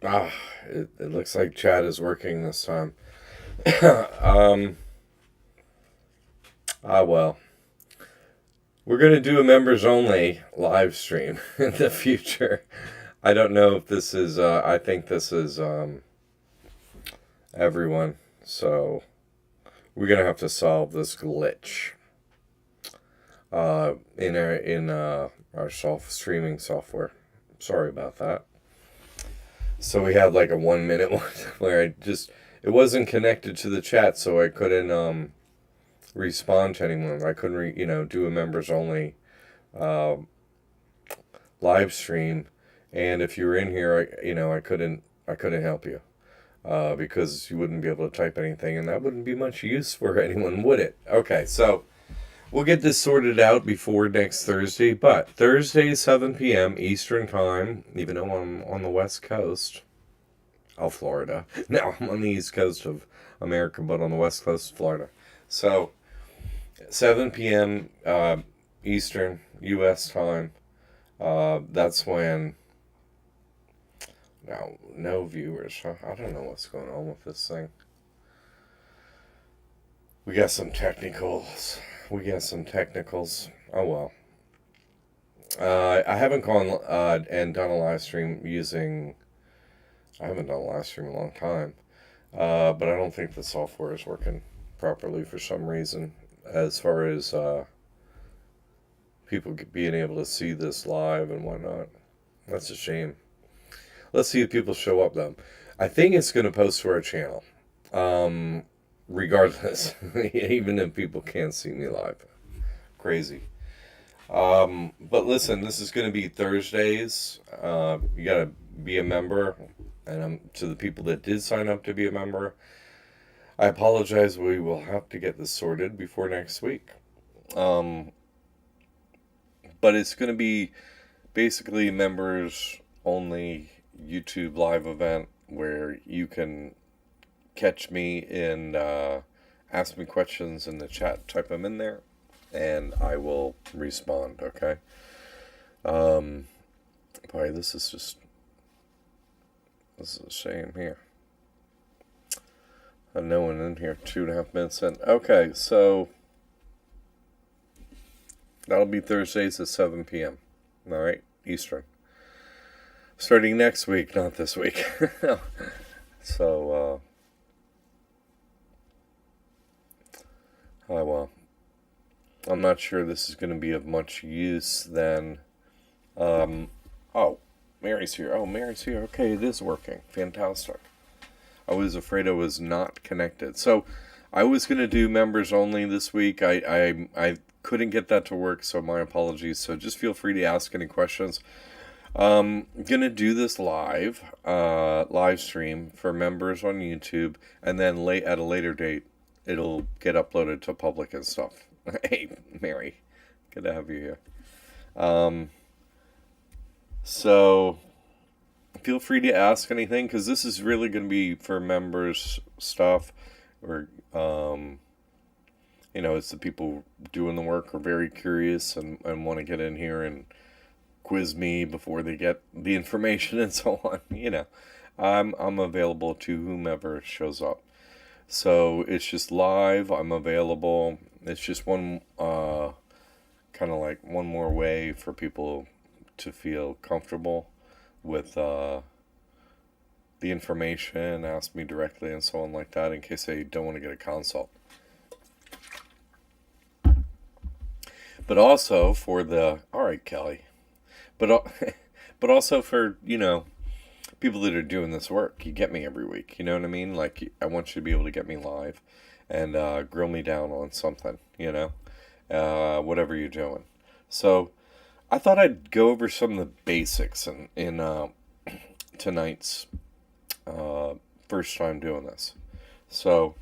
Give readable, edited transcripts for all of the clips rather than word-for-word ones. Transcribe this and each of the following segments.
Ah, it looks like chat is working this time. um, well. We're going to do a members only live stream in the future. I don't know if this is, I think this is everyone. So we're going to have to solve this glitch in our streaming software. Sorry about that. So we had like a 1 minute one where it wasn't connected to the chat, so I couldn't respond to anyone. I couldn't do a members only uh, live stream, and if you were in here, I couldn't help you because you wouldn't be able to type anything, and that wouldn't be much use for anyone, would it? Okay, so we'll get this sorted out before next Thursday, but Thursday 7 p.m. Eastern time, even though I'm on the West Coast of Florida. Now I'm on the East Coast of America, but on the West Coast of Florida. So 7 p.m. Eastern U.S. time. That's when. Now, no viewers. Huh? I don't know what's going on with this thing. We got some technicals. Oh well. I haven't gone and done a live stream using. I haven't done a live stream in a long time. But I don't think the software is working properly for some reason. As far as people being able to see this live and whatnot. That's a shame. Let's see if people show up though. I think it's going to post to our channel. Regardless, even if people can't see me live. Crazy. But listen, this is going to be Thursdays. You got to be a member. And to the people that did sign up to be a member, I apologize. We will have to get this sorted before next week. But it's going to be basically members only YouTube live event where you can catch me and ask me questions in the chat, type them in there, and I will respond, okay? Boy, this is a shame here. No one in here, 2.5 minutes in. Okay, so that'll be Thursdays at 7 p.m. All right, Eastern. Starting next week, not this week. So, well, I'm not sure this is going to be of much use then. Oh, Mary's here. Okay, it is working. Fantastic. I was afraid I was not connected. So, I was going to do members only this week. I couldn't get that to work, so my apologies. So just feel free to ask any questions. I'm gonna do this live stream for members on YouTube, and then at a later date, it'll get uploaded to public and stuff. Hey, Mary, good to have you here. So feel free to ask anything, because this is really gonna be for members stuff, or it's the people doing the work are very curious and want to get in here and quiz me before they get the information and so on. I'm available to whomever shows up. So it's just live. I'm available. It's just one kind of like one more way for people to feel comfortable with the information, ask me directly and so on like that, in case they don't want to get a consult. But also for all right, Kelly. But also for, people that are doing this work. You get me every week. You know what I mean? Like, I want you to be able to get me live and grill me down on something, whatever you're doing. So I thought I'd go over some of the basics in tonight's first time doing this. So,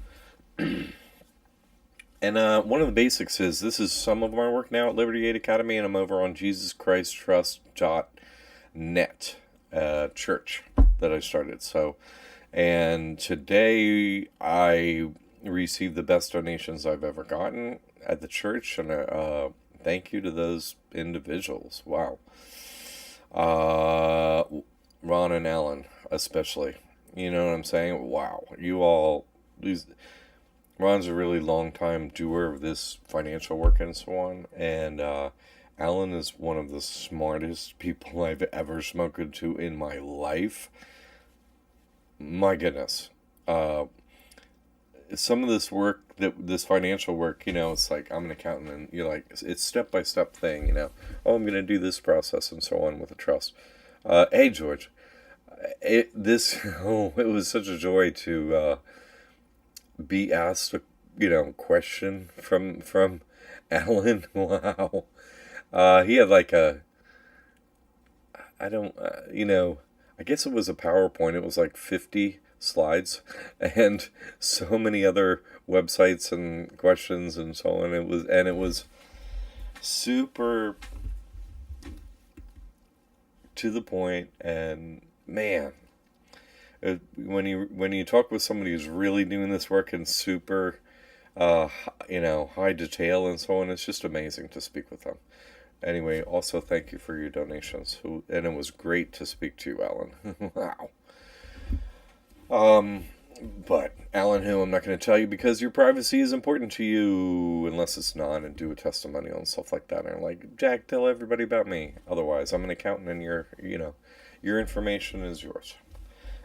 and one of the basics is, this is some of my work now at Liberty Aid Academy, and I'm over on JesusChristTrust.net church that I started. So, and today I received the best donations I've ever gotten at the church, and thank you to those individuals. Wow. Ron and Alan, especially. You know what I'm saying? Wow. You all, these, Ron's a really long time doer of this financial work and so on. And Alan is one of the smartest people I've ever spoken to in my life. My goodness. Uh, some of this work, this financial work, it's like I'm an accountant, and you're like, it's step by step thing, Oh, I'm going to do this process and so on with a trust. Hey, George. It was such a joy to be asked a question from Alan. Wow. He had like a I don't I guess it was a PowerPoint. It was like 50 slides and so many other websites and questions and so on. It was super to the point, and man, when you talk with somebody who's really doing this work in super high detail and so on, it's just amazing to speak with them. Anyway, also thank you for your donations, and it was great to speak to you, Alan. Wow. But Alan, who I'm not going to tell you because your privacy is important to you, unless it's not, and do a testimonial and stuff like that. And I'm like, Jack, tell everybody about me. Otherwise, I'm an accountant, and your information is yours.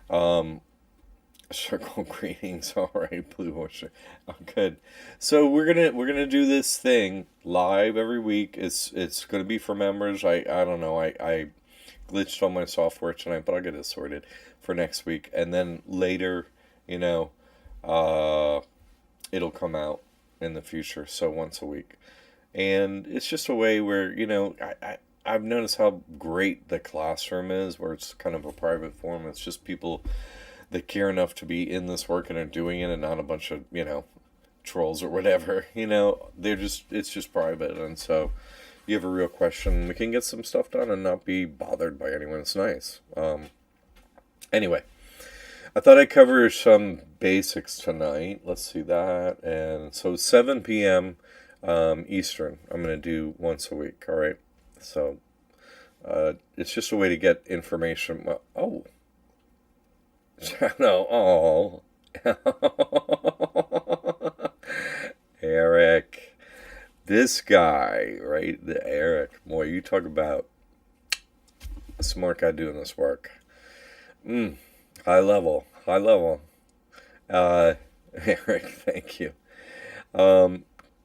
Um, Circle greetings. All right, Blue Horse. Oh, good. So we're gonna do this thing live every week. It's gonna be for members. I don't know. I glitched on my software tonight, but I'll get it sorted for next week. And then later, you know, uh, it'll come out in the future. So once a week, and it's just a way where I've noticed how great the classroom is, where it's kind of a private forum. It's just people that care enough to be in this work and are doing it, and not a bunch of trolls or whatever. It's just private, and so you have a real question, we can get some stuff done and not be bothered by anyone. It's nice. Anyway, I thought I'd cover some basics tonight. Let's see that. And so 7 p.m. Eastern, I'm going to do once a week. All right. So it's just a way to get information. Oh, no. Oh. Eric. This guy, right? The Eric. Boy, you talk about a smart guy doing this work. High level. High level. Eric, thank you.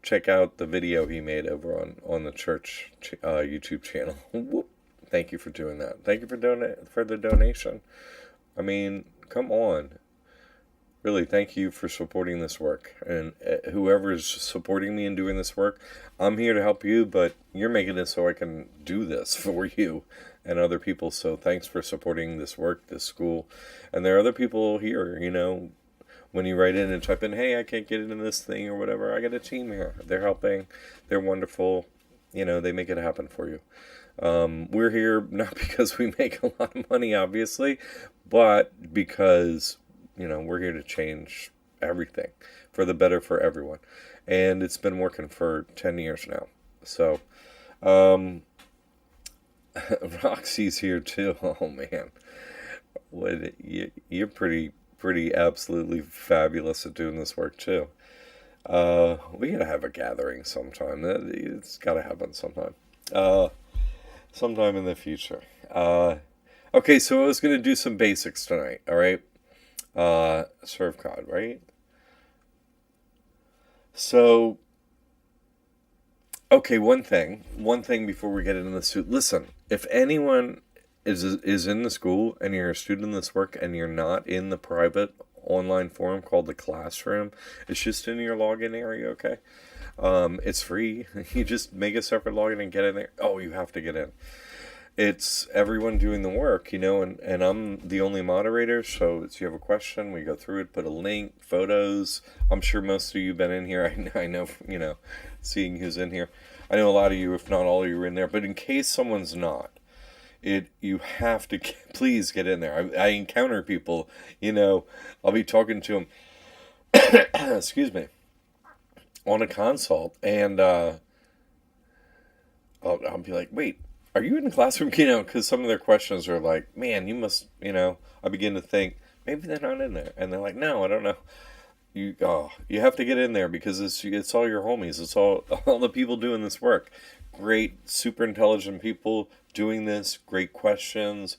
Check out the video he made over on the church YouTube channel. Whoop. Thank you for doing that. Thank you for the donation. I mean, come on. Really, thank you for supporting this work. And whoever is supporting me and doing this work, I'm here to help you, but you're making it so I can do this for you and other people. So thanks for supporting this work, this school. And there are other people here, when you write in and type in, hey, I can't get into this thing or whatever, I got a team here. They're helping. They're wonderful. They make it happen for you. We're here not because we make a lot of money, obviously, but because we're here to change everything for the better for everyone. And it's been working for 10 years now. So, Roxy's here too. Oh man. You're pretty absolutely fabulous at doing this work too. We gotta have a gathering sometime. It's gotta happen sometime. Sometime in the future. Okay, so I was gonna do some basics tonight, alright? Serve God, right? So, okay, one thing before we get into this. Listen, if anyone is in the school and you're a student in this work and you're not in the private online forum called the classroom, it's just in your login area, okay? It's free. You just make a separate login and get in there. Oh, you have to get in. It's everyone doing the work, and I'm the only moderator, so you have a question, we go through it, put a link, photos. I'm sure most of you have been in here. I know, seeing who's in here. I know a lot of you, if not all of you, are in there, but in case someone's not, you have to please get in there. I encounter people, I'll be talking to them, excuse me, on a consult, and I'll be like, wait, are you in the classroom? You know, because some of their questions are like, man, you must, you know, I begin to think maybe they're not in there. And they're like, no, I don't know. You have to get in there because it's all your homies. It's all the people doing this work. Great, super intelligent people doing this. Great questions,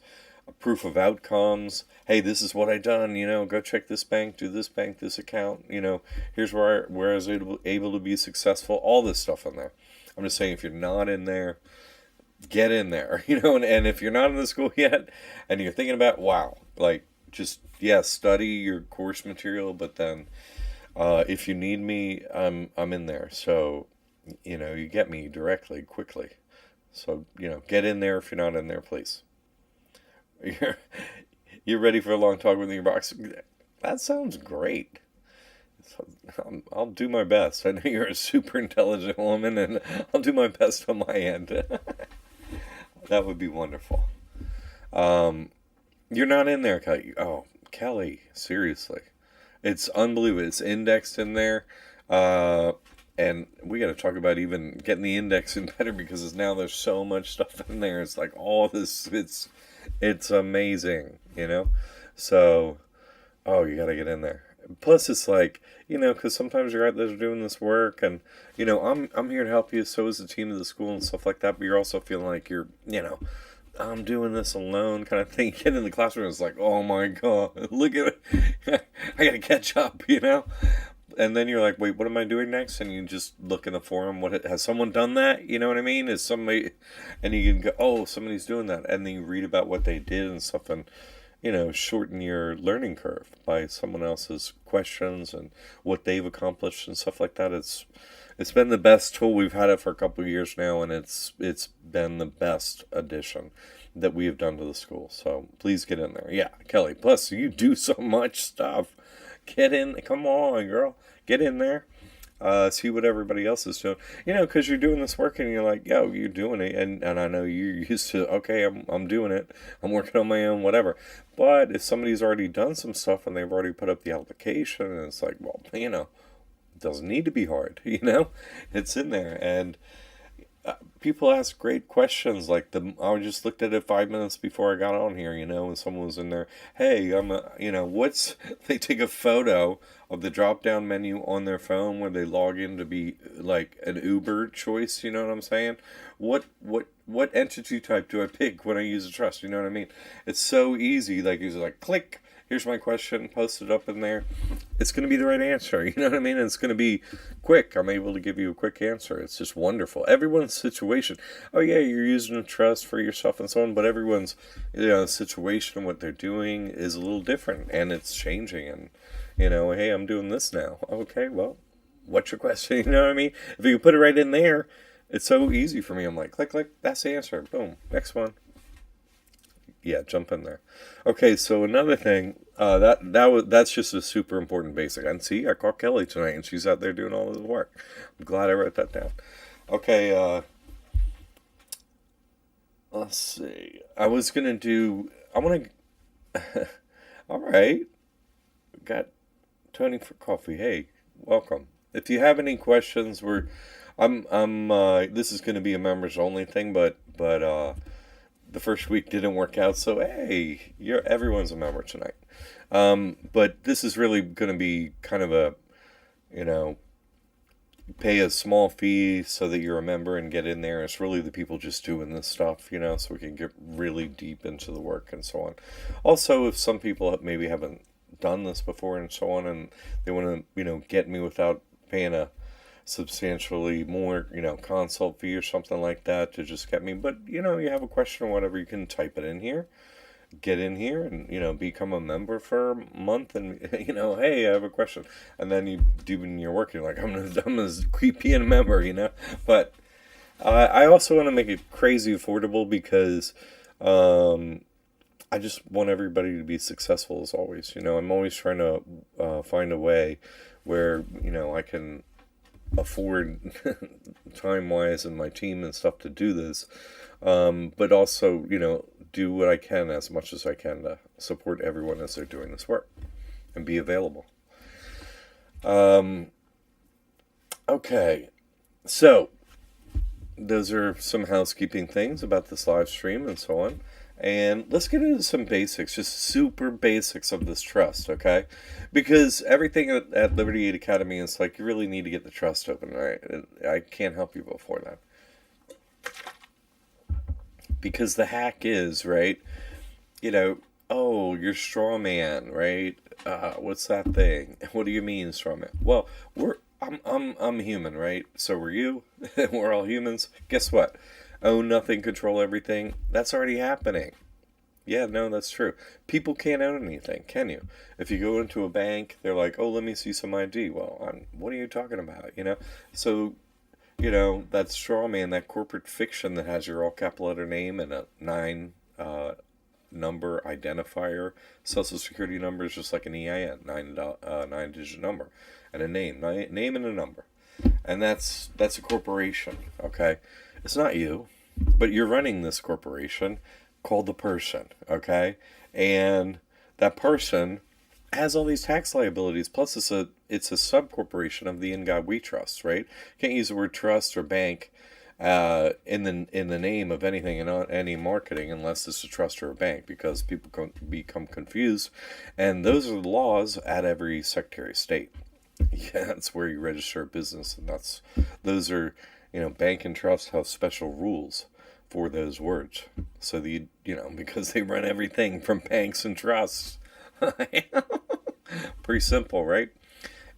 proof of outcomes. Hey, this is what I done. You know, go check this bank, do this bank, this account. You know, here's where I was able to be successful. All this stuff in there. I'm just saying, if you're not in there, get in there. You know, and if you're not in the school yet, and you're thinking about, wow, like just yeah, study your course material, but then if you need me, I'm in there. So, you know, you get me directly, quickly. So, you know, get in there if you're not in there, please. You're you're ready for a long talk with your box. That sounds great. So, I'll do my best. I know you're a super intelligent woman, and I'll do my best on my end. That would be wonderful. Um, you're not in there, Kelly. Oh, Kelly, seriously. It's unbelievable. It's indexed in there. Uh, and we got to talk about even getting the index in better because now there's so much stuff in there. It's like all this. It's amazing, you know. So, oh, you got to get in there. Plus, it's like, you know, because sometimes you're out there doing this work, and you know, I'm here to help you. So is the team of the school and stuff like that. But you're also feeling like you're, you know, I'm doing this alone kind of thing. Get in the classroom, it's like, oh my god, look at it. I gotta catch up, you know? And then you're like, wait, what am I doing next? And you just look in the forum, has someone done that? You know what I mean? Is somebody, and you can go, oh, somebody's doing that. And then you read about what they did and stuff, and, you know, shorten your learning curve by someone else's questions and what they've accomplished and stuff like that. It's been the best tool. We've had it for a couple of years now, and it's been the best addition that we have done to the school. So please get in there. Yeah, Kelly. Plus, you do so much stuff. Get in. Come on, girl. Get in there. See what everybody else is doing. You know, because you're doing this work and you're like, yo, you're doing it. And I know you're used to, okay, I'm doing it. I'm working on my own, whatever. But if somebody's already done some stuff and they've already put up the application, and it's like, well, you know, doesn't need to be hard, you know, it's in there. And people ask great questions. Like I just looked at it 5 minutes before I got on here, you know, and someone was in there, hey, you know, they take a photo of the drop down menu on their phone where they log in to be like an Uber choice, you know what I'm saying? What entity type do I pick when I use a trust, you know what I mean? It's so easy. Like it's like click, here's my question, post it up in there. It's going to be the right answer. You know what I mean? And it's going to be quick. I'm able to give you a quick answer. It's just wonderful. Everyone's situation. Oh, yeah, you're using a trust for yourself and so on, but everyone's, you know, situation and what they're doing is a little different, and it's changing. And, you know, hey, I'm doing this now. Okay, well, what's your question? You know what I mean? If you put it right in there, it's so easy for me. I'm like, click, click, that's the answer. Boom, next one. Yeah, jump in there. Okay, so another thing, that's just a super important basic. And see, I caught Kelly tonight, and she's out there doing all of the work. I'm glad I wrote that down. Okay, let's see. I want to. All right, got Tony for coffee. Hey, welcome. If you have any questions, I'm. This is going to be a members only thing, but the first week didn't work out, so hey, everyone's a member tonight. But this is really going to be kind of a, you know, pay a small fee so that you're a member and get in there. It's really the people just doing this stuff, you know, so we can get really deep into the work and so on. Also, if some people maybe haven't done this before and so on, and they want to, you know, get me without paying a substantially more, you know, consult fee or something like that to just get me. But, you know, you have a question or whatever, you can type it in here, get in here and, you know, become a member for a month and, you know, hey, I have a question. And then you do in your work, you're like, I'm gonna keep being a member, you know. But I also want to make it crazy affordable because I just want everybody to be successful as always. You know, I'm always trying to find a way where, you know, I can afford time-wise and my team and stuff to do this, but also, you know, do what I can as much as I can to support everyone as they're doing this work and be available. Okay, so those are some housekeeping things about this live stream and so on. And let's get into some basics, just super basics of this trust, okay? Because everything at Liberty Aid Academy is like, you really need to get the trust open, right? I can't help you before that. Because the hack is, right, oh, you're straw man, right? What's that thing? What do you mean, straw man? Well, I'm human, right? So are you. We're all humans. Guess what? Own nothing, control everything. That's already happening. Yeah, no, that's true. People can't own anything, can you? If you go into a bank, they're like, oh, let me see some ID. Well, what are you talking about, So, that straw man, that corporate fiction that has your all capital letter name and a 9 number identifier. Social security number is just like an EIN, 9-digit number, and a name and a number. And that's a corporation, okay? It's not you, but you're running this corporation called the person, okay? And that person has all these tax liabilities, plus it's a sub-corporation of the In God We Trust, right? Can't use the word trust or bank in the name of anything in any marketing unless it's a trust or a bank, because people become confused, and those are the laws at every Secretary of State. Yeah, that's where you register a business, and those are, bank and trust have special rules for those words. So because they run everything from banks and trusts. Pretty simple, right?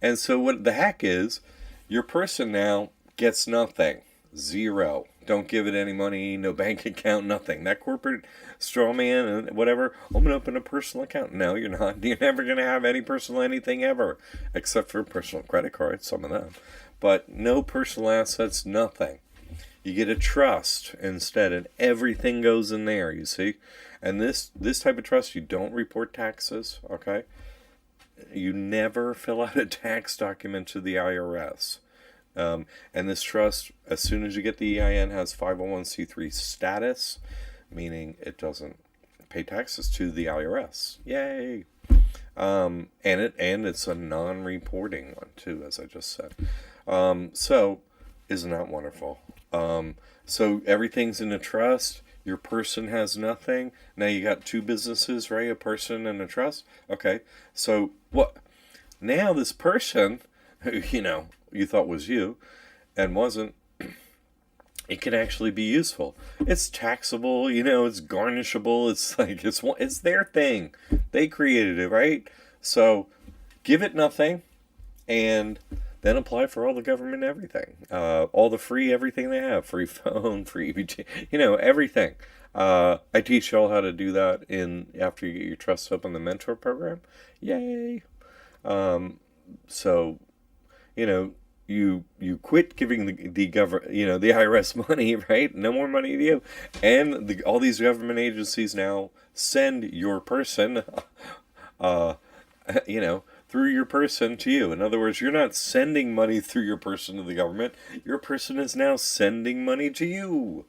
And so what the hack is, your person now gets nothing. Zero. Don't give it any money, no bank account, nothing. That corporate straw man and whatever, I'm going to open a personal account. No, you're not. You're never going to have any personal anything ever, except for personal credit cards, some of them. But no personal assets, nothing. You get a trust instead, and everything goes in there, you see? And this type of trust, you don't report taxes, okay? You never fill out a tax document to the IRS. And this trust, as soon as you get the EIN, has 501c3 status, meaning it doesn't pay taxes to the IRS. Yay! And it's a non-reporting one too, as I just said. So isn't that wonderful? So everything's in a trust. Your person has nothing. Now you got two businesses, right? A person and a trust. Okay. So what? Now this person, who you thought was you, and wasn't, it can actually be useful. It's taxable, it's garnishable. It's like it's their thing. They created it, right? So give it nothing, and then apply for all the government everything, all the free everything they have, free phone, free EBT, everything. I teach y'all how to do that after you get your trust up on the mentor program. Yay! So, you quit giving the government, the IRS money, right? No more money to you. And all these government agencies now send your person, through your person to you. In other words, you're not sending money through your person to the government. Your person is now sending money to you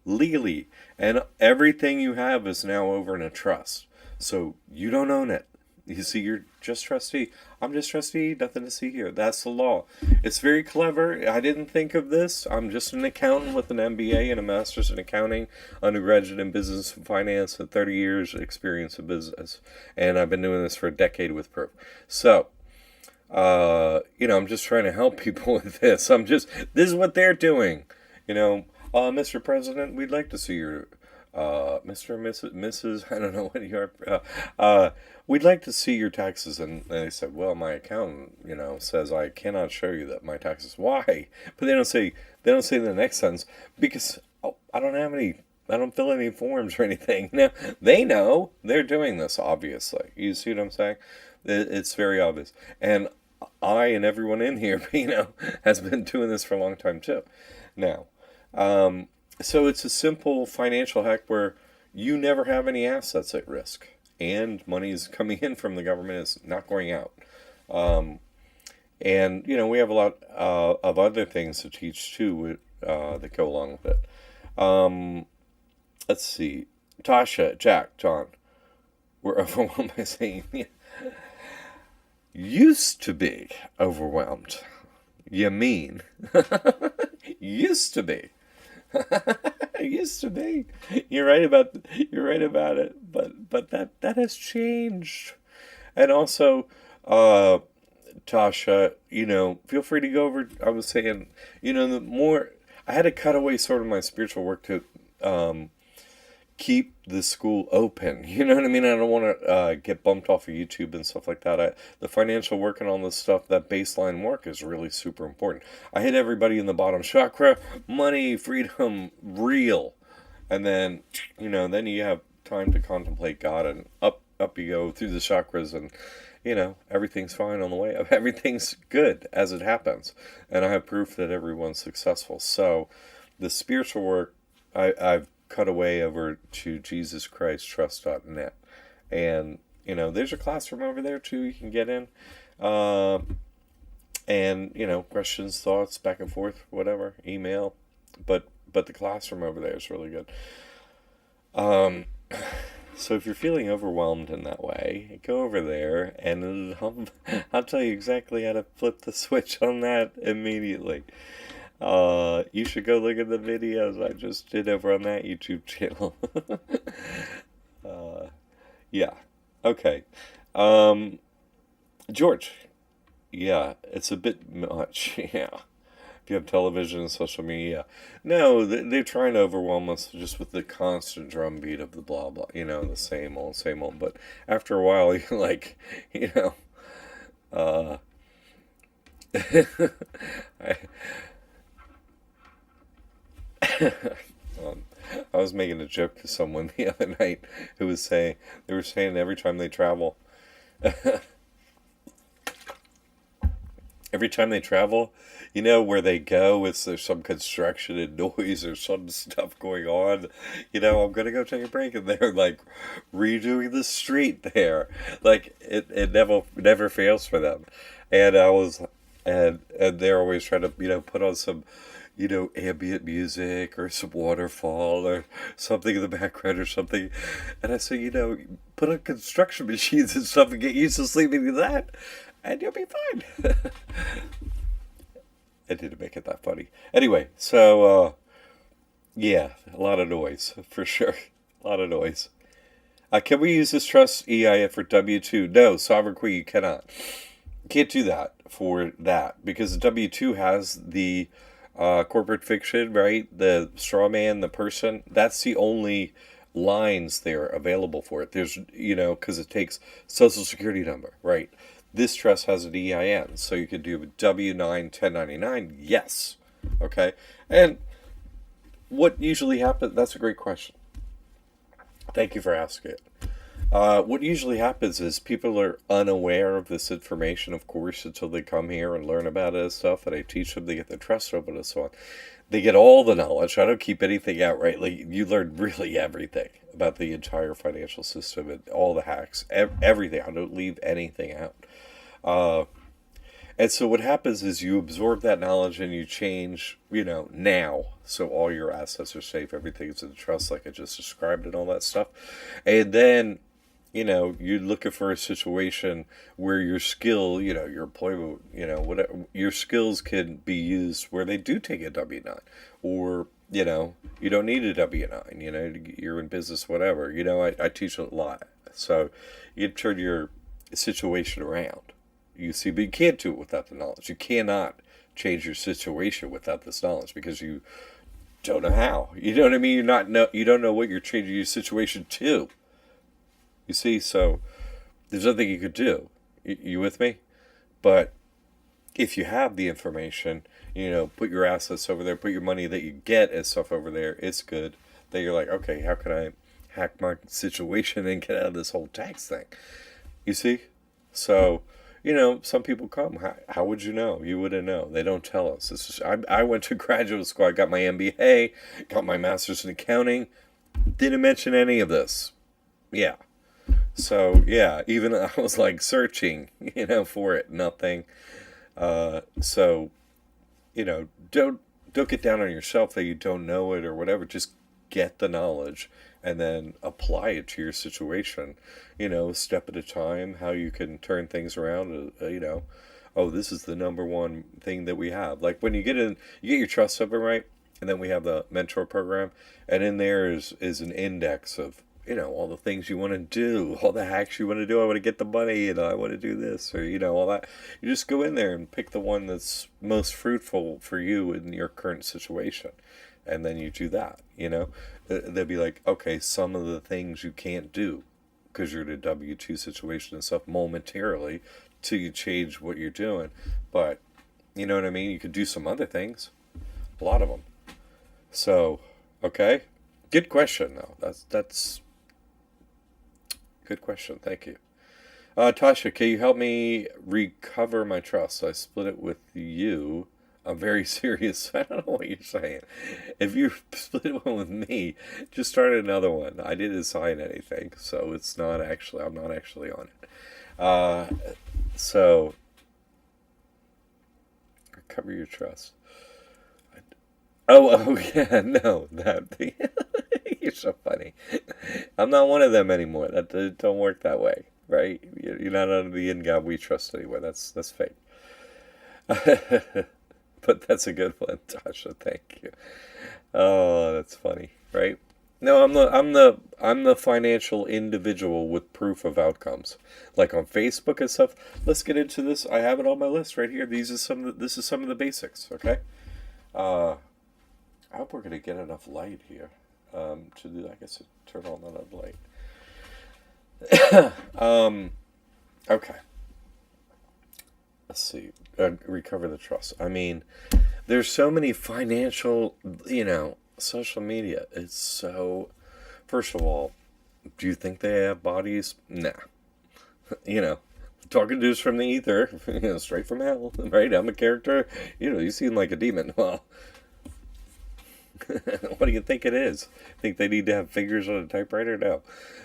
legally. And everything you have is now over in a trust. So you don't own it. You see, you're just trustee. I'm just trustee, nothing to see here. That's the law. It's very clever. I didn't think of this. I'm just an accountant with an MBA and a master's in accounting, undergraduate in business and finance, and 30 years experience in business. And I've been doing this for a decade with proof. So, I'm just trying to help people with this. This is what they're doing. Mr. President, we'd like to see your Mr. and Mrs. I don't know what you are. We'd like to see your taxes. And they said, well, my accountant, says I cannot show you that my taxes. Why? But they don't say the next sentence, because I don't fill any forms or anything. Now, they know they're doing this, obviously. You see what I'm saying? It's very obvious. And I and everyone in here, has been doing this for a long time too. Now, so it's a simple financial hack where you never have any assets at risk, and money is coming in from the government, is not going out. And we have a lot of other things to teach too that go along with it. Let's see, Tasha, Jack, John, we're overwhelmed by saying used to be overwhelmed. You mean used to be? It used to be. You're right about it. But that has changed. And also, uh, Tasha, feel free to go over. I was saying, the more I had to cut away sort of my spiritual work to um, keep the school open. You know what I mean? I don't want to get bumped off of YouTube and stuff like that. The financial work and all this stuff, that baseline work is really super important. I hit everybody in the bottom chakra, money, freedom, real. And then, then you have time to contemplate God, and up you go through the chakras, and everything's fine on the way up. Everything's good as it happens. And I have proof that everyone's successful. So the spiritual work, I've cut away over to JesusChristTrust.net. And, there's a classroom over there too you can get in. And, questions, thoughts, back and forth, whatever, email. But the classroom over there is really good. So if you're feeling overwhelmed in that way, go over there and I'll tell you exactly how to flip the switch on that immediately. You should go look at the videos I just did over on that YouTube channel. Yeah. Okay. George. Yeah, it's a bit much. Yeah. If you have television and social media. No, they're trying to overwhelm us just with the constant drumbeat of the blah blah, the same old, same old. But after a while, you're like, uh, I, I was making a joke to someone the other night who was saying, they were saying every time they travel, every time they travel, where they go, there's some construction and noise or some stuff going on. I'm gonna go take a break, and they're like redoing the street there. Like it never fails for them. And I was, and they're always trying to put on some ambient music or some waterfall or something in the background or something. And I say, put on construction machines and stuff and get used to sleeping to that, and you'll be fine. I didn't make it that funny. Anyway, so, yeah, a lot of noise, for sure. A lot of noise. Can we use this trust EIN for W-2? No, Sovereign Queen, you cannot. You can't do that for that, because the W-2 has the corporate fiction, right? The straw man, the person. That's the only lines there available for it. There's, because it takes social security number, right? This trust has an EIN, so you could do a W-9 1099. Yes. Okay. And what usually happens, that's a great question. Thank you for asking it. What usually happens is people are unaware of this information, of course, until they come here and learn about it and stuff, and I teach them, they get their trust open and so on. They get all the knowledge. I don't keep anything out, right? Like, you learn really everything about the entire financial system and all the hacks, everything. I don't leave anything out. And so what happens is you absorb that knowledge and you change, now. So all your assets are safe. Everything's in trust like I just described and all that stuff. And then, you're looking for a situation where your skill, your employment, whatever, your skills can be used where they do take a W-9. Or, you don't need a W-9, you're in business, whatever. I teach a lot. So you turn your situation around. You see, but you can't do it without the knowledge. You cannot change your situation without this knowledge because you don't know how. You know what I mean? You don't know what you're changing your situation to. You see, so there's nothing you could do. You with me? But if you have the information, put your assets over there, put your money that you get and stuff over there, it's good. Then you're like, okay, how can I hack my situation and get out of this whole tax thing? You see? So, some people come. How would you know? You wouldn't know. They don't tell us. It's just, I went to graduate school. I got my MBA, got my master's in accounting. Didn't mention any of this. Yeah. So, yeah, even I was like searching, for it. Nothing. So, don't get down on yourself that you don't know it or whatever. Just get the knowledge and then apply it to your situation, step at a time, how you can turn things around, oh, this is the number one thing that we have. Like when you get your trust open, right? And then we have the mentor program, and in there is an index of, all the things you want to do, all the hacks you want to do. I want to get the money, I want to do this, or all that. You just go in there and pick the one that's most fruitful for you in your current situation, and then you do that. They'll be like, okay, some of the things you can't do because you're in a W-2 situation and stuff momentarily till you change what you're doing, but you know what I mean. You could do some other things, a lot of them. So, okay, good question though. That's good question. Thank you. Tasha, can you help me recover my trust? I split it with you. I'm very serious. I don't know what you're saying. If you split one with me, just start another one. I didn't sign anything, so I'm not actually on it. So, recover your trust. Oh, yeah, no, you're so funny. I'm not one of them anymore. That don't work that way, right? You're not under the in God we trust anymore. That's fake. But that's a good one, Tasha. Thank you. Oh, that's funny, right? No, I'm the financial individual with proof of outcomes, like on Facebook and stuff. Let's get into this. I have it on my list right here. This is some of the basics. Okay. I hope we're going to get enough light here to do. I guess turn on that light. Okay. Let's see. Recover the trust. I mean, there's so many financial, social media. It's so. First of all, do you think they have bodies? Nah. Talking to us from the ether, straight from hell, right? I'm a character. You seem like a demon. Well. What do you think it is? Think they need to have fingers on a typewriter? No.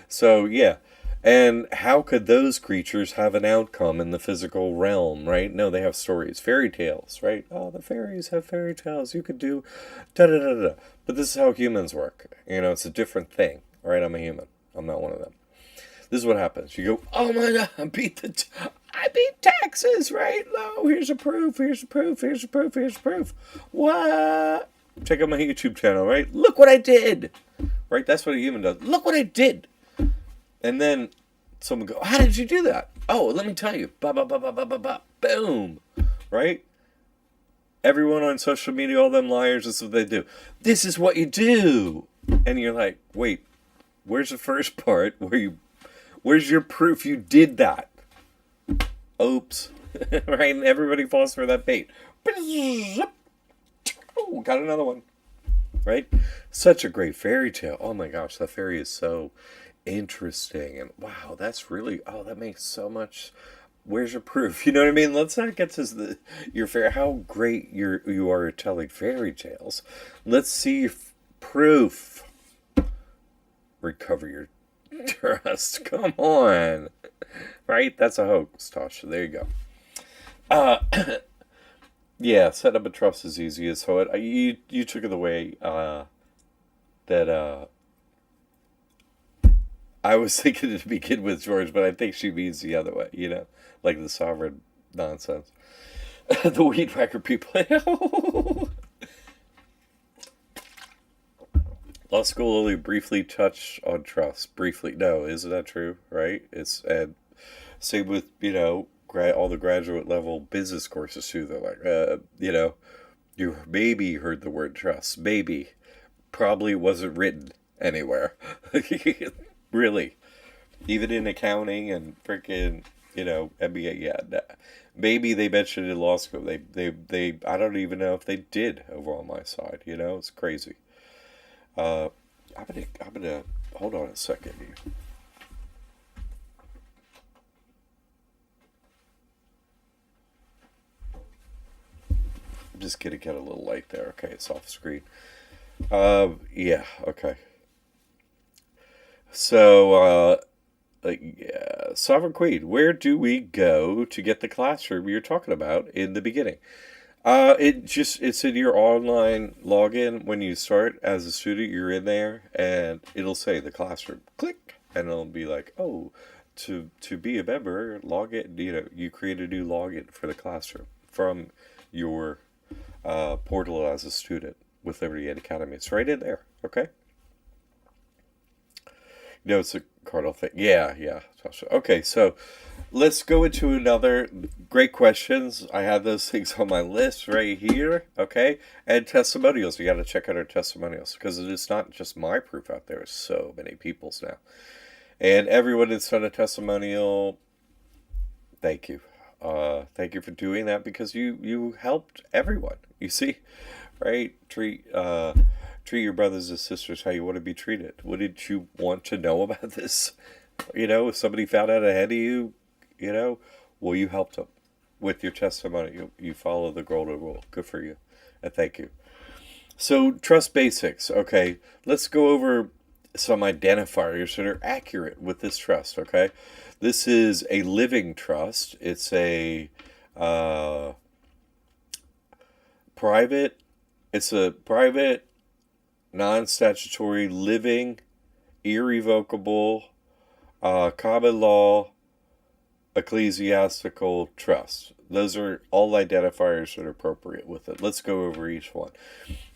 So, yeah. And how could those creatures have an outcome in the physical realm, right? No, they have stories. Fairy tales, right? Oh, the fairies have fairy tales. You could do da-da-da-da. But this is how humans work. It's a different thing, right? I'm a human. I'm not one of them. This is what happens. You go, oh my God, I beat taxes, right? No, here's a proof, here's a proof, here's a proof, here's a proof. What? Check out my YouTube channel, right? Look what I did, right? That's what a human does. Look what I did. And then someone go, how did you do that? Oh, let me tell you. Ba, ba, ba, ba, ba, ba, ba. Boom. Right? Everyone on social media, all them liars, this is what they do. This is what you do. And you're like, wait, where's the first part? Where's your proof you did that? Oops. Right? And everybody falls for that bait. Oh, got another one. Right? Such a great fairy tale. Oh my gosh, that fairy is so interesting. And wow, that makes so much. Where's your proof? You know what I mean? Let's not get to your how great you are at telling fairy tales. Let's see your proof. Recover your trust. Come on. Right? That's a hoax, Tasha. There you go. Yeah, set up a trust is easy. So you took it the way that I was thinking to begin with, George, but I think she means the other way, like the sovereign nonsense. The weed whacker people. Law school only briefly touched on trust. Briefly. No, isn't that true, right? And same with, all the graduate level business courses too. They're like, you maybe heard the word trust. Maybe. Probably wasn't written anywhere. Really. Even in accounting and freaking, MBA. Yeah. Maybe they mentioned it in law school. They I don't even know if they did over on my side. It's crazy. I'm gonna hold on a second here. I'm just gonna get a little light there. Okay, it's off screen. Yeah, okay. So, yeah, Sovereign Queen, where do we go to get the classroom you're talking about in the beginning? It's in your online login when you start as a student. You're in there, and it'll say the classroom. Click, and it'll be like, oh, to be a member, log in. You create a new login for the classroom from your portal as a student. with Liberty Ed Academy. It's right in there, okay? No, it's a cardinal thing. Yeah, yeah. Okay, so let's go into another great questions. I have those things on my list right here, okay? And testimonials. You got to check out our testimonials because it is not just my proof out there. There's so many people's now. And everyone that's done a testimonial, thank you. Thank you for doing that because you helped everyone. You see, right? Treat your brothers and sisters how you want to be treated. Wouldn't you want to know about this? If somebody found out ahead of you, well, you helped them with your testimony. You follow the golden rule. Good for you. And thank you. So, trust basics. Okay, let's go over some identifiers that are accurate with this trust, okay? This is a living trust. It's a private, non-statutory, living, irrevocable, common law, ecclesiastical trust. Those are all identifiers that are appropriate with it. Let's go over each one.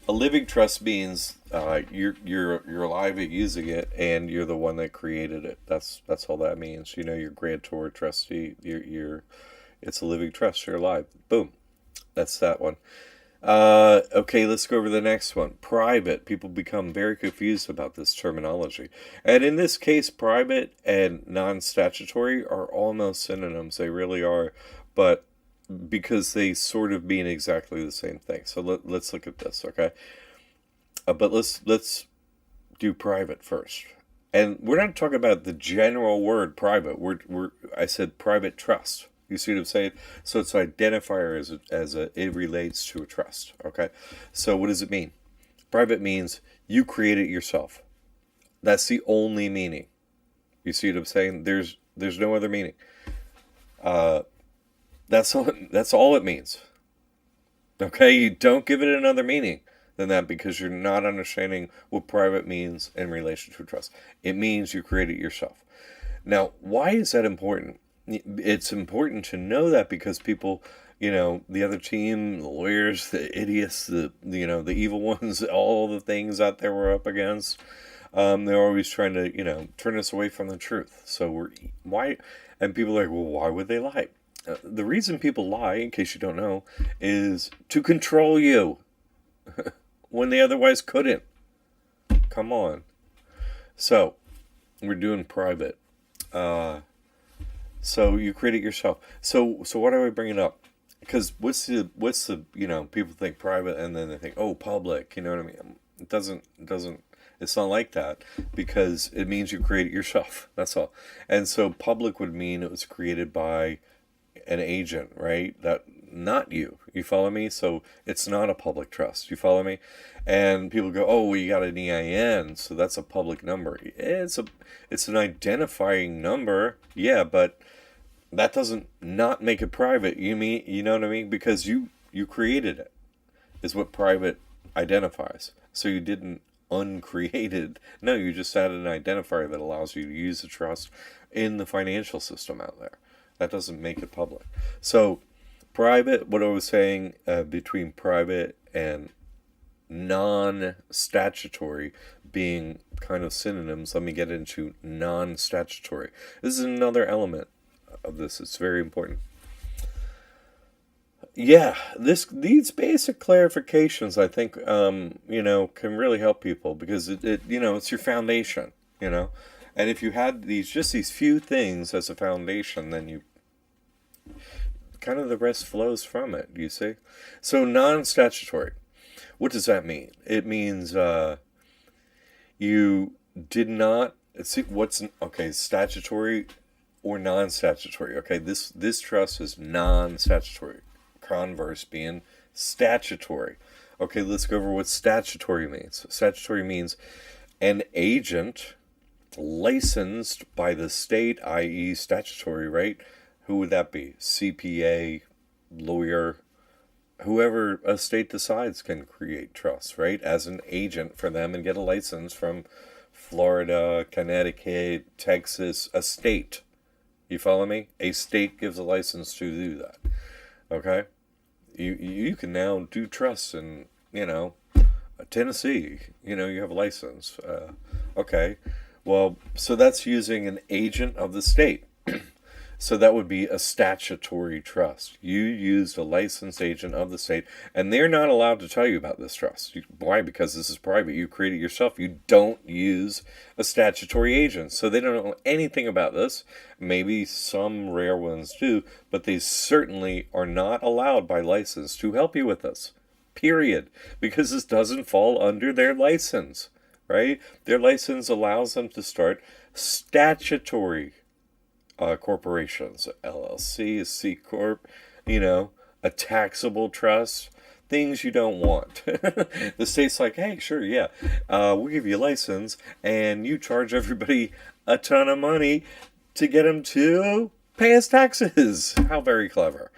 A living trust means you're alive at using it, and you're the one that created it. That's all that means. You're grantor, trustee. It's a living trust. You're alive. Boom. That's that one. Okay, let's go over the next one. Private. People become very confused about this terminology. And in this case, private and non-statutory are almost synonyms. They really are. But because they sort of mean exactly the same thing. So let's look at this, okay? But let's do private first. And we're not talking about the general word private. I said private trust. You see what I'm saying? So it's an identifier it relates to a trust, okay? So what does it mean? Private means you create it yourself. That's the only meaning. You see what I'm saying? There's no other meaning. That's all it means. Okay? You don't give it another meaning than that because you're not understanding what private means in relation to trust. It means you create it yourself. Now, why is that important? It's important to know that because people, the other team, the lawyers, the idiots, the evil ones, all the things out there we're up against, they're always trying to, turn us away from the truth. So why? And people are like, well, why would they lie? The reason people lie, in case you don't know, is to control you when they otherwise couldn't. Come on. So, we're doing private. So you create it yourself. So why do I bring it up? Because what's the people think private and then they think, oh, public. You know what I mean? It doesn't. It's not like that because it means you create it yourself. That's all. And so public would mean it was created by an agent, right? That not you. You follow me? So it's not a public trust. You follow me? And people go, oh, well, you got an EIN, so that's a public number. It's an identifying number, yeah, but that doesn't not make it private. You know what I mean? Because you created it, is what private identifies. So you didn't uncreated. No, you just added an identifier that allows you to use the trust in the financial system out there. That doesn't make it public. So private, what I was saying, between private and non-statutory being kind of synonyms, let me get into non-statutory. This is another element of this. It's very important. Yeah, these basic clarifications, I think, can really help people because it's your foundation, And if you had just these few things as a foundation, then you kind of the rest flows from it, you see? So non-statutory, what does that mean? It means you did not see statutory or non-statutory. Okay, this trust is non-statutory. Converse being statutory. Okay, let's go over what statutory means. Statutory means an agent licensed by the state, i.e. statutory, right? Who would that be? CPA, lawyer, whoever a state decides can create trusts, right? As an agent for them and get a license from Florida, Connecticut, Texas, a state. You follow me? A state gives a license to do that. Okay? You can now do trusts in, Tennessee, you have a license. Okay. Well, so that's using an agent of the state. So that would be a statutory trust. You used a licensed agent of the state, and they're not allowed to tell you about this trust. Why? Because this is private. You create it yourself. You don't use a statutory agent. So they don't know anything about this. Maybe some rare ones do, but they certainly are not allowed by license to help you with this. Period. Because this doesn't fall under their license, right? Their license allows them to start statutory corporations, LLC, a C corp, a taxable trust, things you don't want. The state's like, hey, sure, yeah, we'll give you a license, and you charge everybody a ton of money to get them to pay us taxes. How very clever.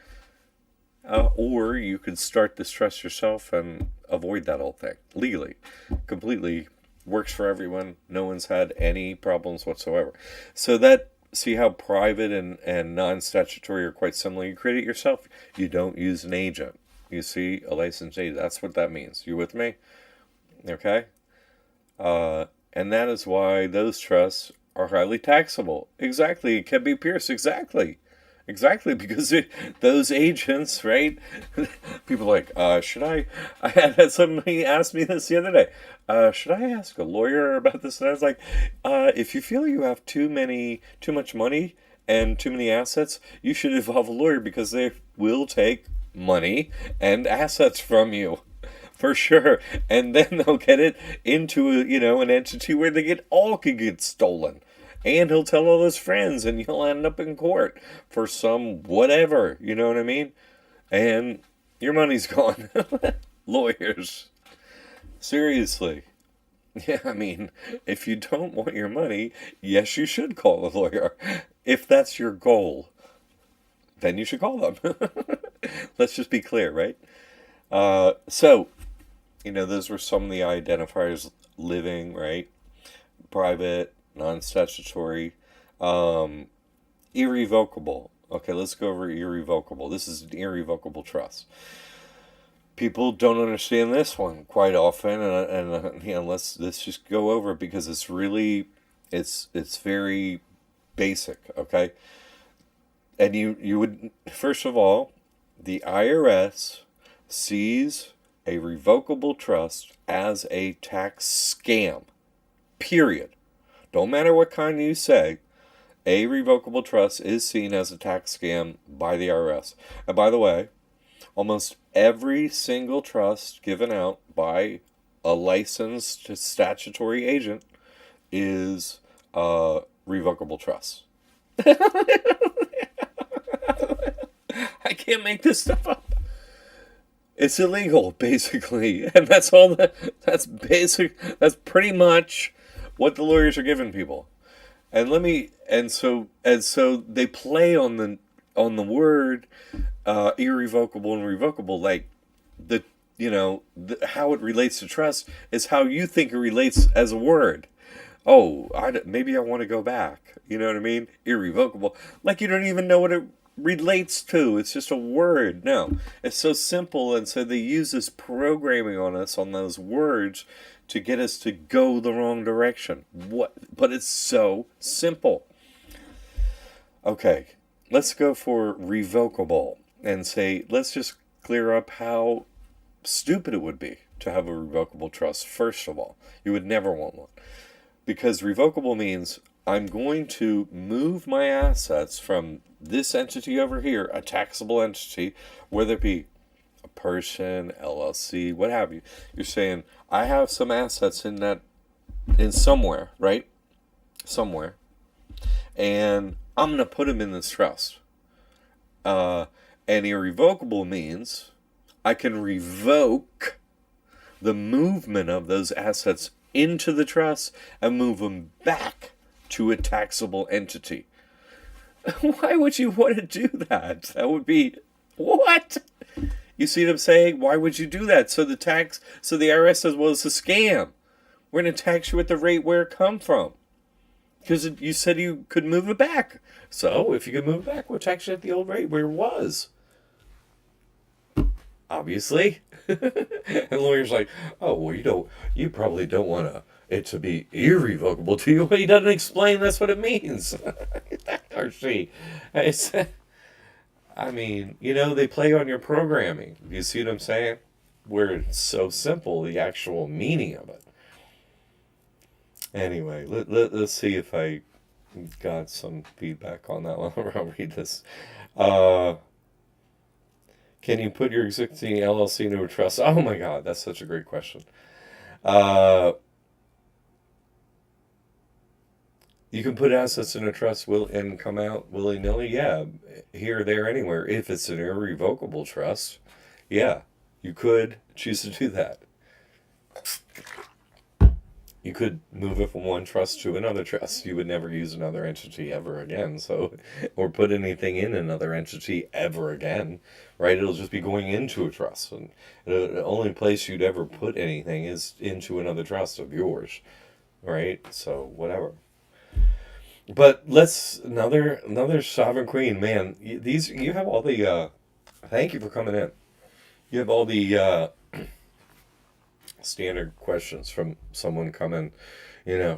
Or you could start this trust yourself and avoid that whole thing legally. Completely works for everyone. No one's had any problems whatsoever. So see how private and non-statutory are quite similar. You create it yourself. You don't use an agent. You see, a licensed agent. That's what that means. You with me? Okay? And that is why those trusts are highly taxable. Exactly. It can be pierced. Exactly, because those agents, right? People are like, should I had somebody ask me this the other day. Should I ask a lawyer about this? And I was like, if you feel you have too much money and too many assets, you should involve a lawyer, because they will take money and assets from you. For sure. And then they'll get it into an entity where all could get stolen. And he'll tell all his friends, and you'll end up in court for some whatever, you know what I mean? And your money's gone. Lawyers. Seriously. Yeah, I mean, if you don't want your money, yes, you should call a lawyer. If that's your goal, then you should call them. Let's just be clear, right? So, those were some of the identifiers: living, right? Private, non-statutory, irrevocable. Okay, let's go over irrevocable. This is an irrevocable trust. People don't understand this one quite often, and let's just go over it, because it's really it's very basic. Okay, and you would, first of all, the IRS sees a revocable trust as a tax scam. Period. Don't matter what kind you say, a revocable trust is seen as a tax scam by the IRS. And by the way, almost every single trust given out by a licensed statutory agent is a revocable trust. I can't make this stuff up. It's illegal, basically. And that's all that's basic. That's pretty much what the lawyers are giving people. And so they play on the word irrevocable and revocable, like how it relates to trust is how you think it relates as a word. Oh, maybe I want to go back. You know what I mean? Irrevocable. Like you don't even know what it relates to. It's just a word. No, it's so simple, and so they use this programming on us on those words to get us to go the wrong direction. But it's so simple. Okay, let's go for revocable and say, let's just clear up how stupid it would be to have a revocable trust. First of all, you would never want one, because revocable means I'm going to move my assets from this entity over here, a taxable entity, whether it be a person, LLC, what have you. You're saying, I have some assets in somewhere, right? Somewhere. And I'm going to put them in this trust. And irrevocable means I can revoke the movement of those assets into the trust and move them back to a taxable entity. Why would you want to do that? That would be, what? You see what I'm saying? Why would you do that? So the IRS says, well, it's a scam. We're going to tax you at the rate where it come from. Because you said you could move it back. So if you could move it back, we'll tax you at the old rate where it was. obviously. And the lawyer's like, oh, well, you probably don't want it to be irrevocable to you. Well, he doesn't explain that's what it means. Or she. It's, I mean, they play on your programming. You see what I'm saying? Where it's so simple, the actual meaning of it. Anyway, let's see if I got some feedback on that one. I'll read this. Uh, can you put your existing LLC into a trust? Oh my God, that's such a great question. Uh, you can put assets in a trust and come out willy-nilly. Yeah, here, there, anywhere. If it's an irrevocable trust, yeah, you could choose to do that. You could move it from one trust to another trust. You would never use another entity ever again. So, or put anything in another entity ever again, right? It'll just be going into a trust, and the only place you'd ever put anything is into another trust of yours, right? So whatever. But another sovereign queen, man. You have all the. Thank you for coming in. You have all the standard questions from someone coming,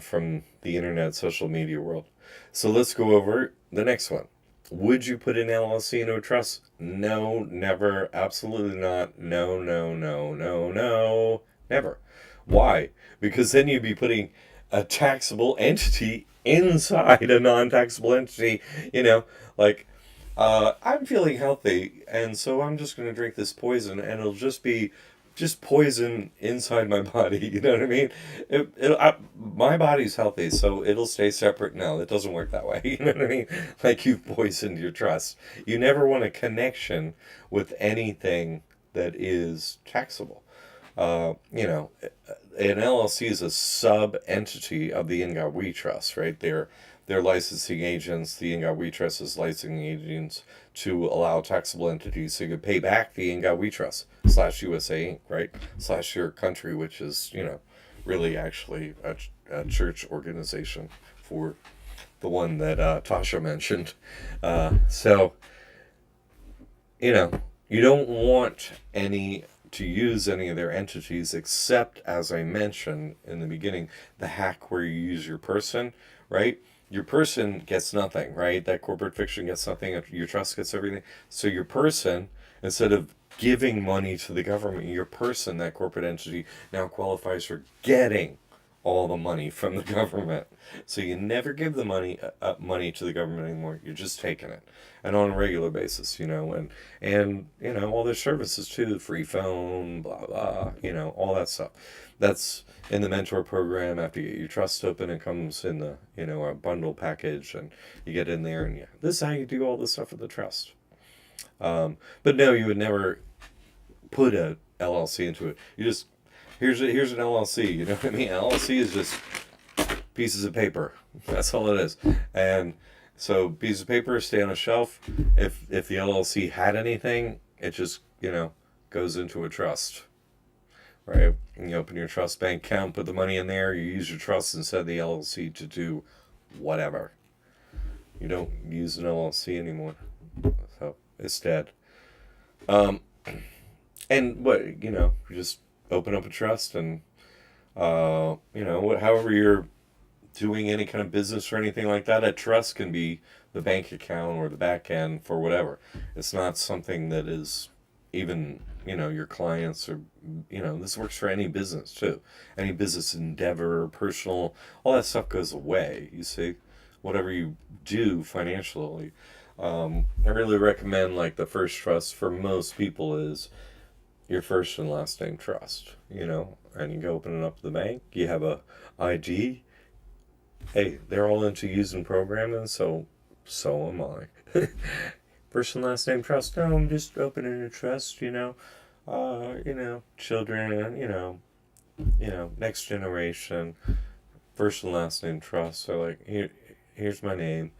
from the internet, social media world. So let's go over the next one. Would you put an LLC into a trust? No, never, absolutely not. No, no, no, no, no, never. Why? Because then you'd be putting a taxable entity inside a non-taxable entity, like I'm feeling healthy, and so I'm just going to drink this poison, and it'll just be poison inside my body. You know what I mean? My body's healthy, so it'll stay separate. No, it doesn't work that way. You know what I mean? Like, you've poisoned your trust. You never want a connection with anything that is taxable. An LLC is a sub-entity of the Ingawi Trust, right? They're licensing agents. The Ingawi Trust is licensing agents to allow taxable entities so you could pay back the Ingawi Trust / USA Inc., right? / your country, which is, really actually a church organization for the one that Tasha mentioned. So, you don't want to use any of their entities except, as I mentioned in the beginning, the hack where you use your person, right? Your person gets nothing, right? That corporate fiction gets nothing. Your trust gets everything. So your person, instead of giving money to the government, your person, that corporate entity, now qualifies for getting all the money from the government. So you never give the money to the government anymore. You're just taking it, and on a regular basis, and all their services too, free phone, blah blah, all that stuff. That's in the mentor program. After you get your trust open, it comes in the a bundle package, and you get in there, and this is how you do all this stuff with the trust. But no, you would never put a LLC into it. You just here's an LLC. You know what I mean? LLC is just pieces of paper. That's all it is. And so pieces of paper stay on a shelf. If the LLC had anything, it just goes into a trust. Right? And you open your trust bank account, put the money in there. You use your trust instead of the LLC to do whatever. You don't use an LLC anymore, so it's dead. And what you just open up a trust, and however you're doing any kind of business or anything like that, a trust can be the bank account or the back end for whatever. It's not something that is even your clients, or this works for any business too, any business endeavor, personal, all that stuff goes away. You see, whatever you do financially. I really recommend, like, the first trust for most people is your first and last name trust, and you go open it up to the bank. You have a ID. Hey, they're all into using programming, so am I. First and last name trust. No, I'm just opening a trust, children, next generation. First and last name trust. So, like, here's my name,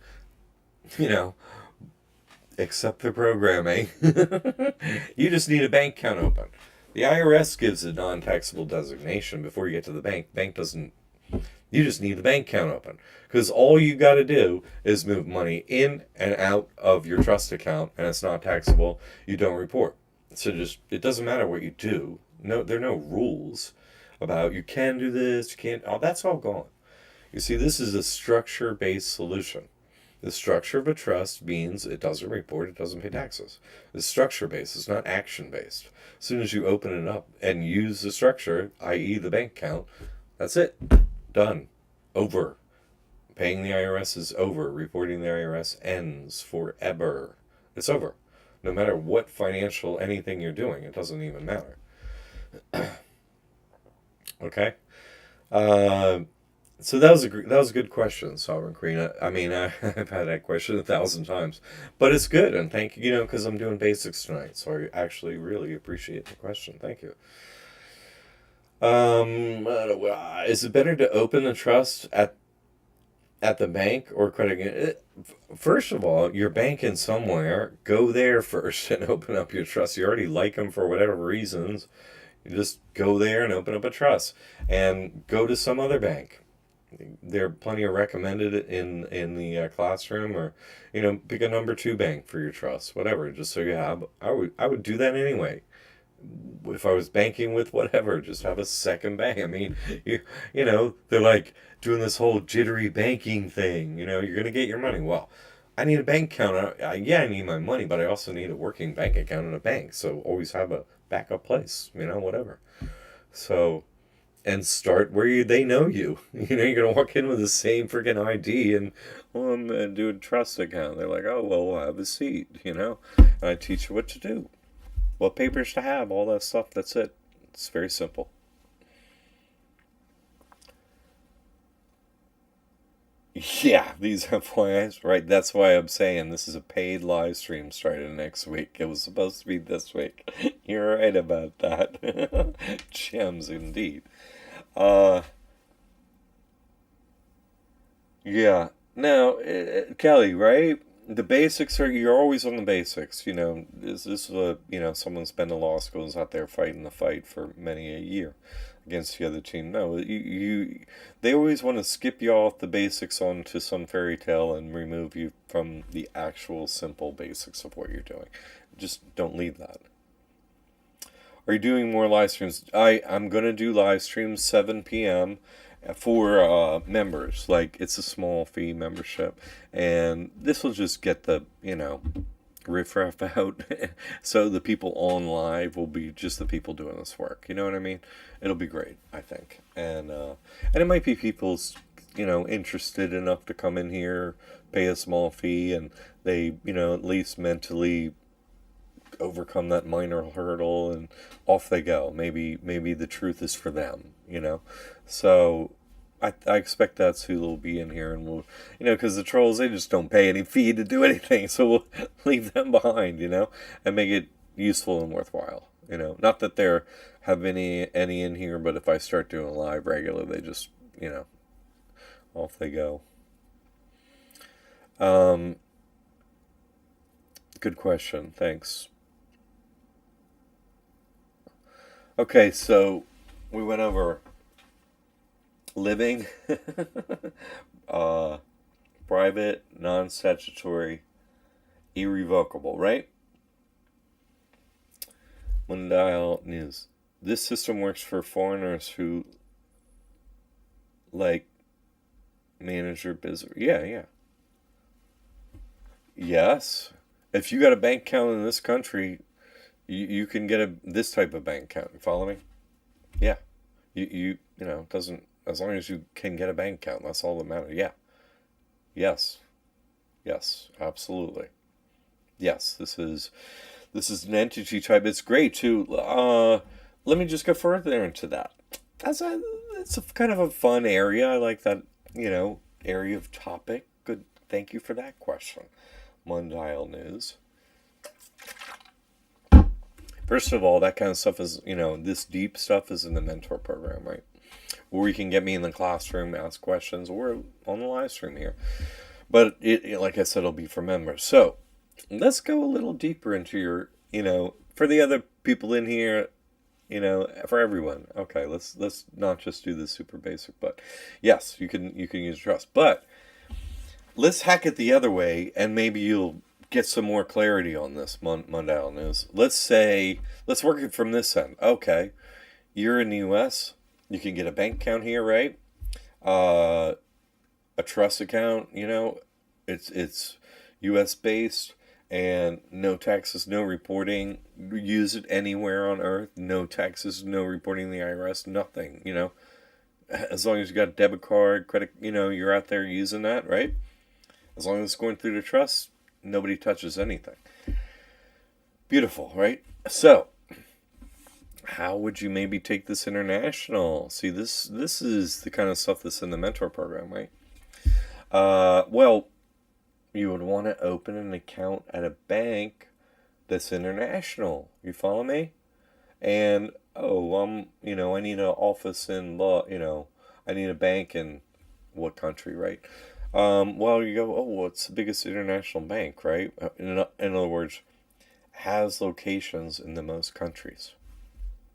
accept the programming. You just need a bank account open. The IRS gives a non-taxable designation before you get to the bank. Bank doesn't. You just need the bank account open, because all you got to do is move money in and out of your trust account, and it's not taxable. You don't report. So just, it doesn't matter what you do. No, there are no rules about you can do this, you can't. Oh, that's all gone. You see, this is a structure-based solution. The structure of a trust means it doesn't report, it doesn't pay taxes. It's structure-based, it's not action-based. As soon as you open it up and use the structure, i.e. the bank account, that's it. Done. Over. Paying the IRS is over. Reporting the IRS ends forever. It's over. No matter what financial anything you're doing, it doesn't even matter. Okay? So that was a good question, Sovereign Queen. I mean, I've had that question 1,000 times, but it's good, and thank you. Because I'm doing basics tonight, so I actually really appreciate the question. Thank you. Is it better to open a trust at the bank or credit union? First of all, you're banking somewhere. Go there first and open up your trust. You already like them for whatever reasons. You just go there and open up a trust, and go to some other bank. There are plenty of recommended in the classroom, or pick a number 2 bank for your trust, whatever. Just so you have. I would do that anyway. If I was banking with whatever, just have a second bank. I mean, they're like doing this whole jittery banking thing. You're gonna get your money. Well, I need a bank account. Yeah, I need my money, but I also need a working bank account in a bank. So always have a backup place. Whatever. So, and start where they know you. You're gonna walk in with the same freaking ID, and I'm gonna do a trust account. They're like, oh well, we'll have a seat. And I teach you what to do, what papers to have, all that stuff. That's it. It's very simple. Yeah, these FYIs, right? That's why I'm saying this is a paid live stream starting next week. It was supposed to be this week. You're right about that. Gems indeed. Uh, yeah. Now, Kelly, right? The basics you're always on the basics. Is this someone's been to law school, is out there fighting the fight for many a year against the other team? No, they always want to skip you off the basics onto some fairy tale and remove you from the actual simple basics of what you're doing. Just don't leave that. Are you doing more live streams? I'm going to do live streams 7 p.m. for members. Like, it's a small fee membership. And this will just get the, riffraff out. So the people on live will be just the people doing this work. You know what I mean? It'll be great, I think. And it might be people's, interested enough to come in here, pay a small fee, and they, at least mentally overcome that minor hurdle, and off they go. Maybe the truth is for them, So I expect that's who will be in here, and we'll, because the trolls, they just don't pay any fee to do anything, so we'll leave them behind, and make it useful and worthwhile. Not that there have any in here, but if I start doing live regular, they just, off they go. Good question. Thanks. Okay, so we went over living, uh, private, non-statutory, irrevocable, right? Mundial News. This system works for foreigners who manage their business. Yeah. Yes. If you got a bank account in this country, you can get this type of bank account. You follow me? Yeah. It doesn't, as long as you can get a bank account, that's all that matters. Yeah. Yes. Absolutely. Yes. This is an entity type. It's great too. Let me just go further into that. It's a kind of a fun area. I like that, area of topic. Good. Thank you for that question. Mundial News. First of all, that kind of stuff is, this deep stuff is in the mentor program, right? Where you can get me in the classroom, ask questions, or on the live stream here. But it like I said, it'll be for members. So let's go a little deeper into your, for the other people in here, for everyone. Okay, let's not just do the super basic, but yes, you can use trust. But let's hack it the other way, and maybe you'll get some more clarity on this Mondial News. Let's work it from this end. Okay, you're in the U.S. You can get a bank account here, right? Uh, a trust account. It's U.S. based and no taxes, no reporting. Use it anywhere on Earth. No taxes, no reporting the IRS. Nothing. As long as you got a debit card, credit. You're out there using that, right? As long as it's going through the trust, nobody touches anything. Beautiful, right? So, how would you maybe take this international? See, this is the kind of stuff that's in the mentor program, right? Well, you would want to open an account at a bank that's international. You follow me? And I need an office in I need a bank in what country, right? Well, you go, what's the biggest international bank, right? In other words, has locations in the most countries,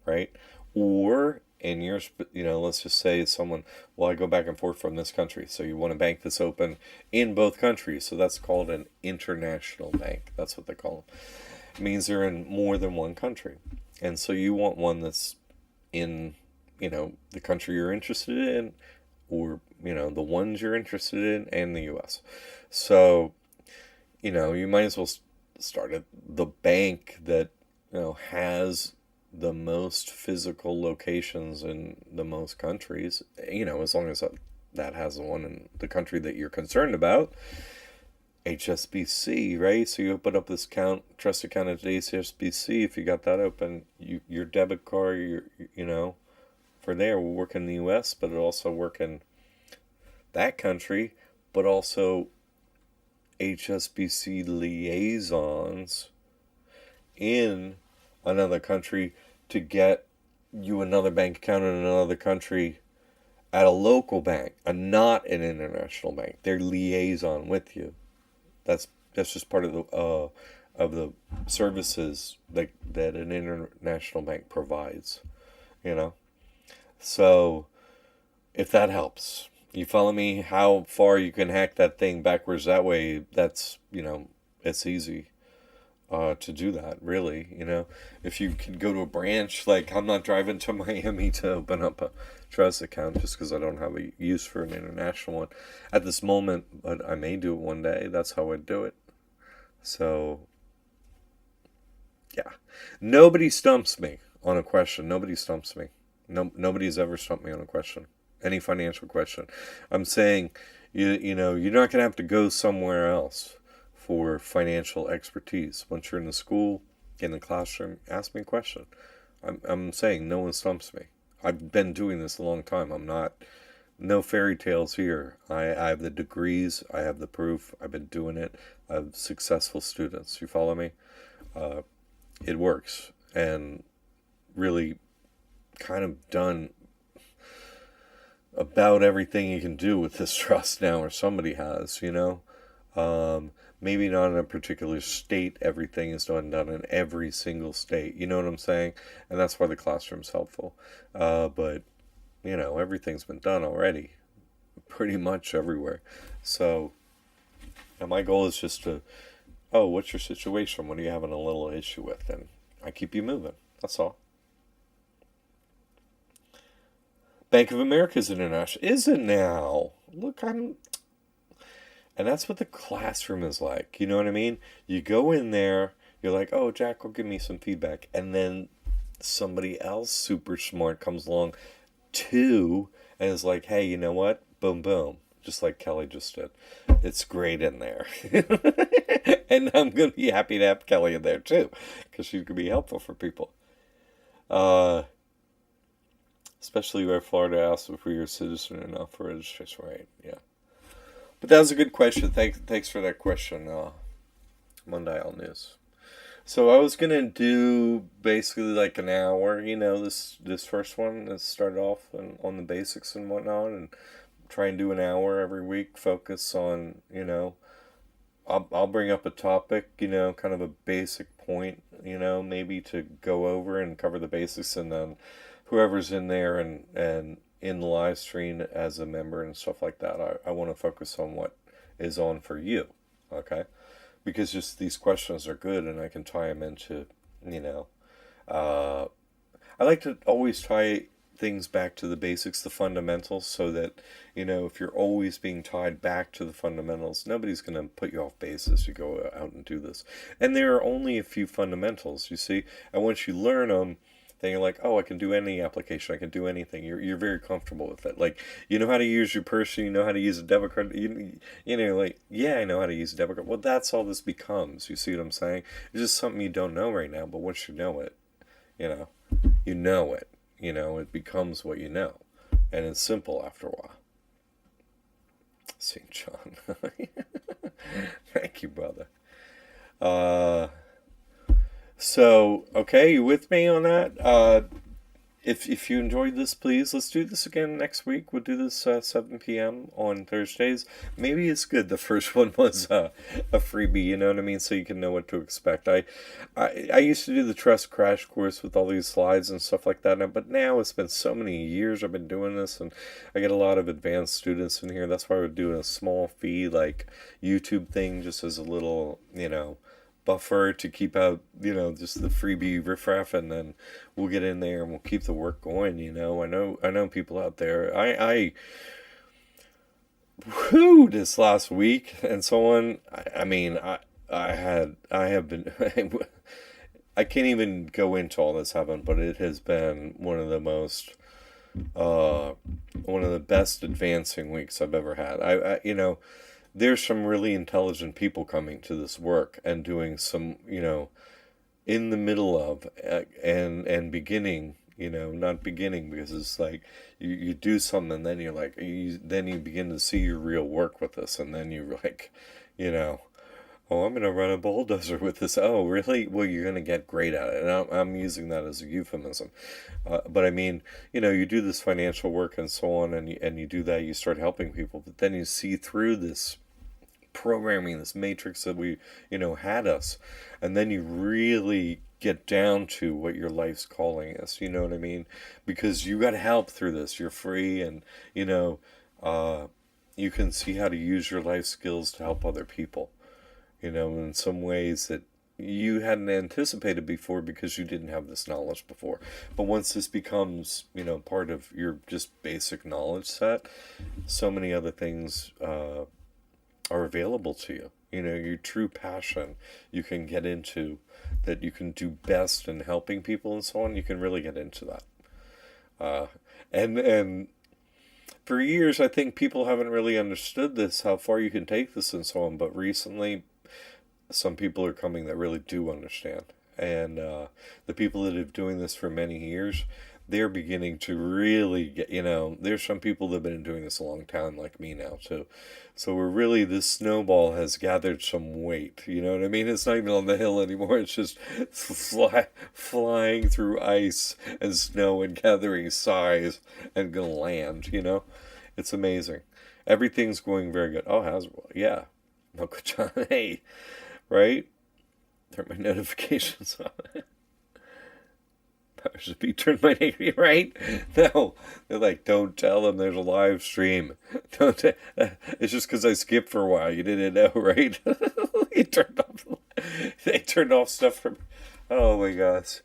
right? Or in your, let's just say someone, I go back and forth from this country. So you want a bank that's open in both countries. So that's called an international bank. That's what they call them. It means they're in more than one country. And so you want one that's in, the country you're interested in, or, the ones you're interested in, and the U.S. So, you might as well start at the bank that, has the most physical locations in the most countries, as long as that has the one in the country that you're concerned about. HSBC, right? So you open up this trust account at HSBC. If you got that open, your debit card, for there will work in the U.S., but it'll also work in that country, but also HSBC liaisons in another country to get you another bank account in another country at a local bank, and not an international bank. They're liaison with you. That's just part of the services that an international bank provides. So if that helps, you follow me? How far you can hack that thing backwards that way? That's it's easy. To do that, really, if you can go to a branch, like I'm not driving to Miami to open up a trust account just because I don't have a use for an international one at this moment, but I may do it one day. That's how I'd do it. So, yeah, nobody stumps me on a question. Nobody stumps me. Nobody's ever stumped me on a question, any financial question. I'm saying, you're not gonna have to go somewhere else for financial expertise. Once you're in the school, in the classroom, ask me a question. I'm saying no one stumps me. I've been doing this a long time. No fairy tales here. I have the degrees. I have the proof. I've been doing it. I have successful students. You follow me? It works. And really kind of done about everything you can do with this trust now, or somebody has, maybe not in a particular state. Everything is done in every single state. You know what I'm saying? And that's why the classroom's helpful. But, everything's been done already. Pretty much everywhere. So, and my goal is just to, what's your situation? What are you having a little issue with? And I keep you moving. That's all. Bank of America is international. Is it now? Look, and that's what the classroom is like. You know what I mean? You go in there, you're like, Jack will give me some feedback. And then somebody else super smart comes along too and is like, hey, you know what? Boom, boom. Just like Kelly just did. It's great in there. And I'm going to be happy to have Kelly in there too, because she's going to be helpful for people. Especially where Florida asks if you're a citizen or not for registration, right? Yeah. But that was a good question. Thanks for that question, Mondial News. So I was going to do basically like an hour, this first one. Let's start off on the basics and whatnot, and try and do an hour every week. Focus on, I'll bring up a topic, kind of a basic point, maybe to go over and cover the basics, and then whoever's in there and in the live stream as a member and stuff like that, I want to focus on what is on for you, okay? because just these questions are good, and I can tie them into, you know, uh, I like to always tie things back to the basics, the fundamentals, so that, if you're always being tied back to the fundamentals, nobody's going to put you off base as you go out and do this. And there are only a few fundamentals, you see, and once you learn them, then you're like, oh, I can do any application, I can do anything. You're very comfortable with it. Like, you know how to use your purse, you know how to use a debit card, like, yeah, I know how to use a debit card. Well, that's all this becomes. You see what I'm saying? It's just something you don't know right now, but once you know it, you know, you know it. It becomes what you know. And it's simple after a while. St. John. Thank you, brother. So, okay, you with me on that? If you enjoyed this, please, let's do this again next week. We'll do this 7 p.m. on Thursdays. Maybe it's good the first one was a freebie, you know what I mean? So you can know what to expect. I used to do the Trust Crash course with all these slides and stuff like that, but now it's been so many years I've been doing this, and I get a lot of advanced students in here. That's why we're doing a small fee, like YouTube thing, just as a little, buffer to keep out, just the freebie riffraff, and then we'll get in there and we'll keep the work going. I know people out there. I whew, this last week and so on. I mean, I have been. I can't even go into all this, haven't, but it has been one of the most, one of the best advancing weeks I've ever had. There's some really intelligent people coming to this work and doing some, in the middle of and beginning, not beginning, because it's like you do something and then you're like, then you begin to see your real work with this, and then you're like, oh, I'm going to run a bulldozer with this. Oh, really? Well, you're going to get great at it. And I'm using that as a euphemism. But I mean, you do this financial work and so on, and you do that, you start helping people, but then you see through this programming, this matrix that we, had us, and then you really get down to what your life's calling is, you know what I mean? Because you got help through this. You're free, and, you can see how to use your life skills to help other people, in some ways that you hadn't anticipated before because you didn't have this knowledge before. But once this becomes, part of your just basic knowledge set, so many other things are available to you. Your true passion you can get into, that you can do best in helping people and so on. You can really get into that. And for years, I think people haven't really understood this, how far you can take this and so on. But recently, some people are coming that really do understand. And the people that have been doing this for many years, they're beginning to really get, there's some people that have been doing this a long time, like me now, too. So this snowball has gathered some weight, you know what I mean? It's not even on the hill anymore. It's just flying through ice and snow and gathering size and gonna land, It's amazing. Everything's going very good. Oh, yeah. Uncle John, hey, right? Turn my notifications on. Powers to be, turn my name, right? No, they're like, don't tell them there's a live stream. It's just because I skipped for a while. You didn't know, right? They turned off stuff from. Oh my gosh,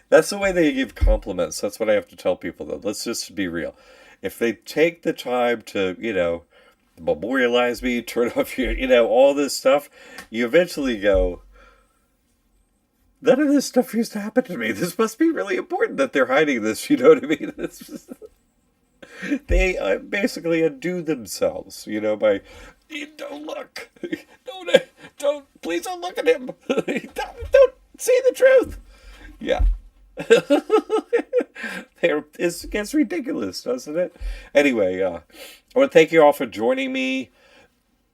that's the way they give compliments. That's what I have to tell people, though. Let's just be real. If they take the time to, memorialize me, turn off your, all this stuff, you eventually go, none of this stuff used to happen to me. This must be really important that they're hiding this. You know what I mean? They basically undo themselves, by, don't look. Please don't look at him. Don't see the truth. Yeah. It gets ridiculous, doesn't it? Anyway, I want to thank you all for joining me.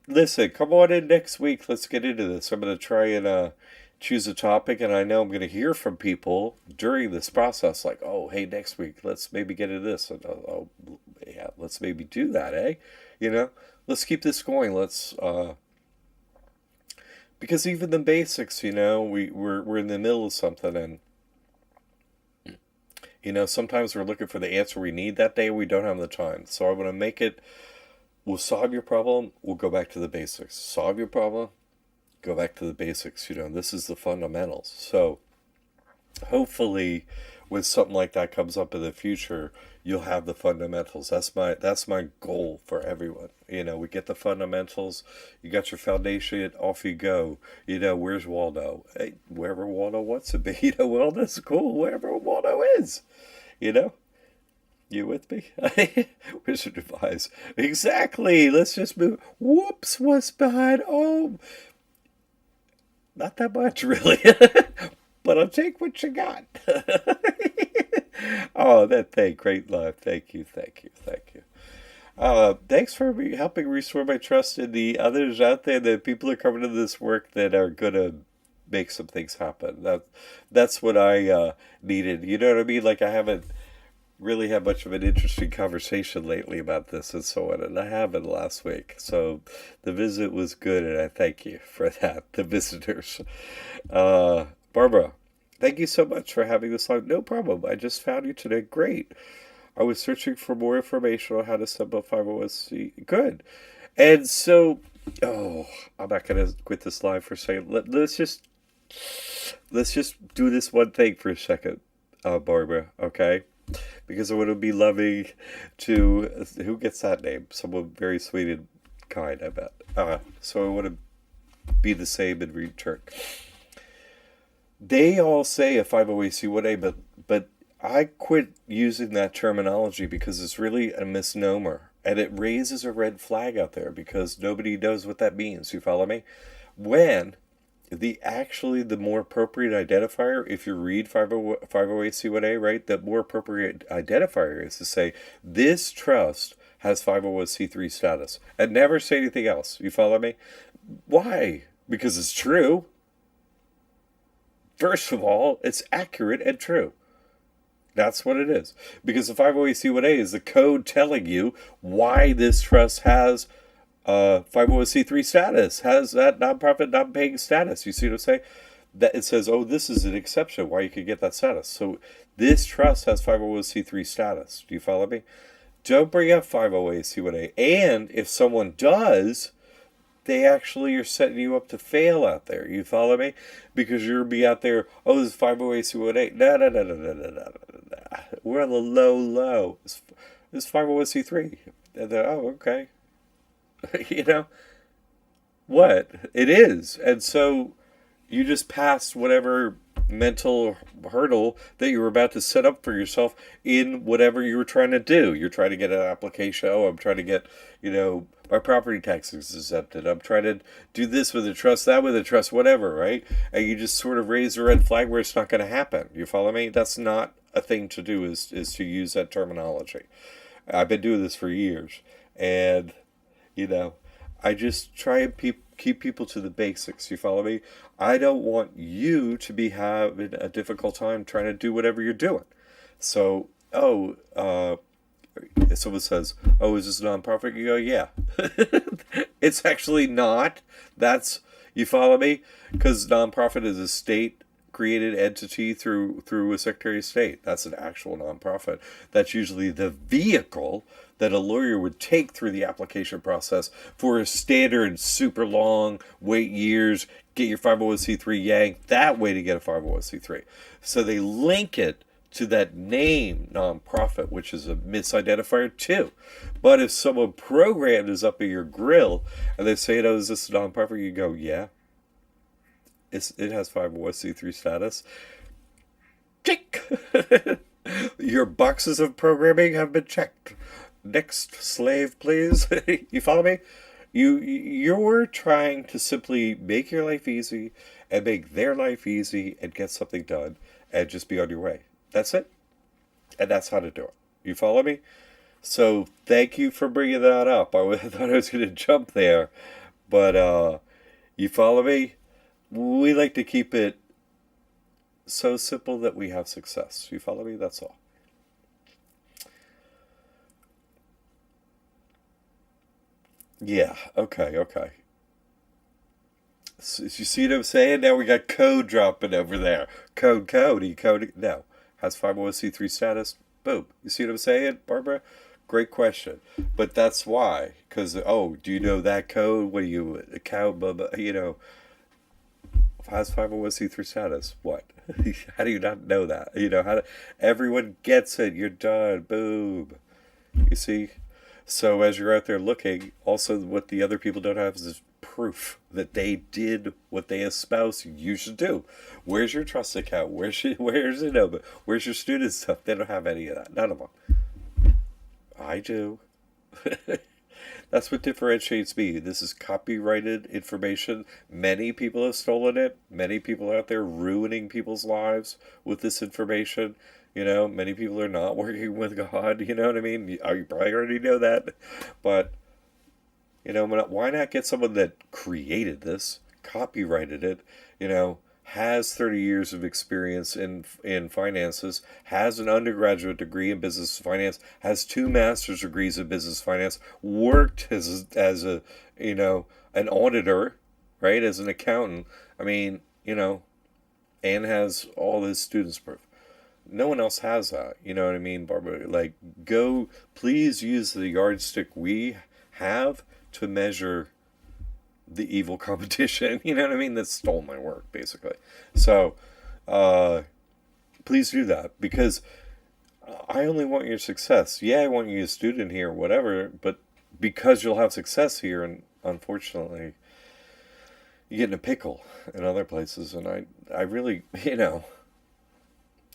Listen, come on in next week. Let's get into this. I'm going to try and choose a topic, and I know I'm going to hear from people during this process, like, oh, hey, next week, let's maybe get into this. And, oh, yeah, let's maybe do that, eh? Let's keep this going. Let's, because even the basics, we're in the middle of something, and, sometimes we're looking for the answer we need that day. We don't have the time. So I want to we'll solve your problem. We'll go back to the basics. Solve your problem. Go back to the basics. This is the fundamentals. So hopefully when something like that comes up in the future, you'll have the fundamentals. That's my goal for everyone. We get the fundamentals, you got your foundation, off you go. Where's Waldo? Hey, wherever Waldo wants to be. Well, that's cool, wherever Waldo is. you know you with me? Wizard advice. Exactly. Let's just move. Whoops, what's behind? Oh, not that much, really. But I'll take what you got. Oh, that thing. Great love. Thank you, thank you, thank you. Thanks for helping restore my trust in the others out there. That people are coming to this work that are going to make some things happen. That's what I needed. You know what I mean? Like, I haven't really had much of an interesting conversation lately about this and so on, and I haven't last week. So the visit was good, and I thank you for that, the visitors. Barbara, thank you so much for having this on. No problem. I just found you today. Great. I was searching for more information on how to set up 501c. Good. And so, I'm not going to quit this live for a second. Let's just do this one thing for a second, Barbara, okay? Because I would be loving to, who gets that name? Someone very sweet and kind, I bet. So I want to be the same in return. They all say a 501c1a, but I quit using that terminology because it's really a misnomer. And it raises a red flag out there because nobody knows what that means. You follow me? When the more appropriate identifier, if you read 508c1a, right, the more appropriate identifier is to say, this trust has 501c3 status, and never say anything else. You follow me? Why? Because it's true. First of all, it's accurate and true. That's what it is. Because the 508c1a is the code telling you why this trust has 501c3 status, has that nonprofit non-paying status. You see what I'm saying? That it says, oh, this is an exception why you could get that status. So this trust has 501c3 status. Do you follow me? Don't bring up 508c1a. And if someone does, they actually are setting you up to fail out there. You follow me? Because you'll be out there, oh, this is 508c1a. No. We're on the low. This is 501c3. And then, oh, okay. What? It is. And so you just passed whatever mental hurdle that you were about to set up for yourself in whatever you were trying to do. You're trying to get an application. Oh, I'm trying to get, my property taxes exempted. I'm trying to do this with a trust, that with a trust, whatever, right? And you just sort of raise a red flag where it's not going to happen. You follow me? That's not a thing to do, is to use that terminology. I've been doing this for years. And I just try and keep people to the basics. You follow me? I don't want you to be having a difficult time trying to do whatever you're doing. So, someone says, oh, is this a nonprofit? You go, yeah. It's actually not. You follow me? Because nonprofit is a state-created entity through a Secretary of State. That's an actual nonprofit. That's usually the vehicle that a lawyer would take through the application process for a standard super long, wait years, get your 501c3 yanked, that way to get a 501c3. So they link it to that name nonprofit, which is a misidentifier too. But if someone programmed is up in your grill and they say, oh, is this a nonprofit? You go, yeah. It has 501c3 status. Tick! Your boxes of programming have been checked. Next slave, please. You follow me? You're trying to simply make your life easy and make their life easy and get something done and just be on your way. That's it. And that's how to do it. You follow me? So thank you for bringing that up. I thought I was going to jump there. But you follow me? We like to keep it so simple that we have success. You follow me? That's all. Yeah, okay. So, you see what I'm saying? Now we got code dropping over there. Code. No. Has 501c3 status. Boom. You see what I'm saying, Barbara? Great question. But that's why. Because, do you know that code? What do you account? has 501c3 status. What? How do you not know that? Everyone gets it. You're done. Boom. You see? So as you're out there looking, also what the other people don't have is proof that they did what they espouse you should do. Where's your trust account? Where's where's your student stuff? They don't have any of that. None of them. I do. That's what differentiates me. This is copyrighted information. Many people have stolen it. Many people out there ruining people's lives with this information. Many people are not working with God. You know what I mean? You probably already know that. But, why not get someone that created this, copyrighted it, has 30 years of experience in finances, has an undergraduate degree in business finance, has 2 master's degrees in business finance, worked as a an auditor, right, as an accountant. I mean, and has all his students' proof. No one else has that. You know what I mean, Barbara? Like, please use the yardstick we have to measure the evil competition, you know what I mean, that stole my work, basically. So, please do that, because I only want your success. Yeah, I want you a student here, whatever, but because you'll have success here, and unfortunately, you get in a pickle in other places, and I really,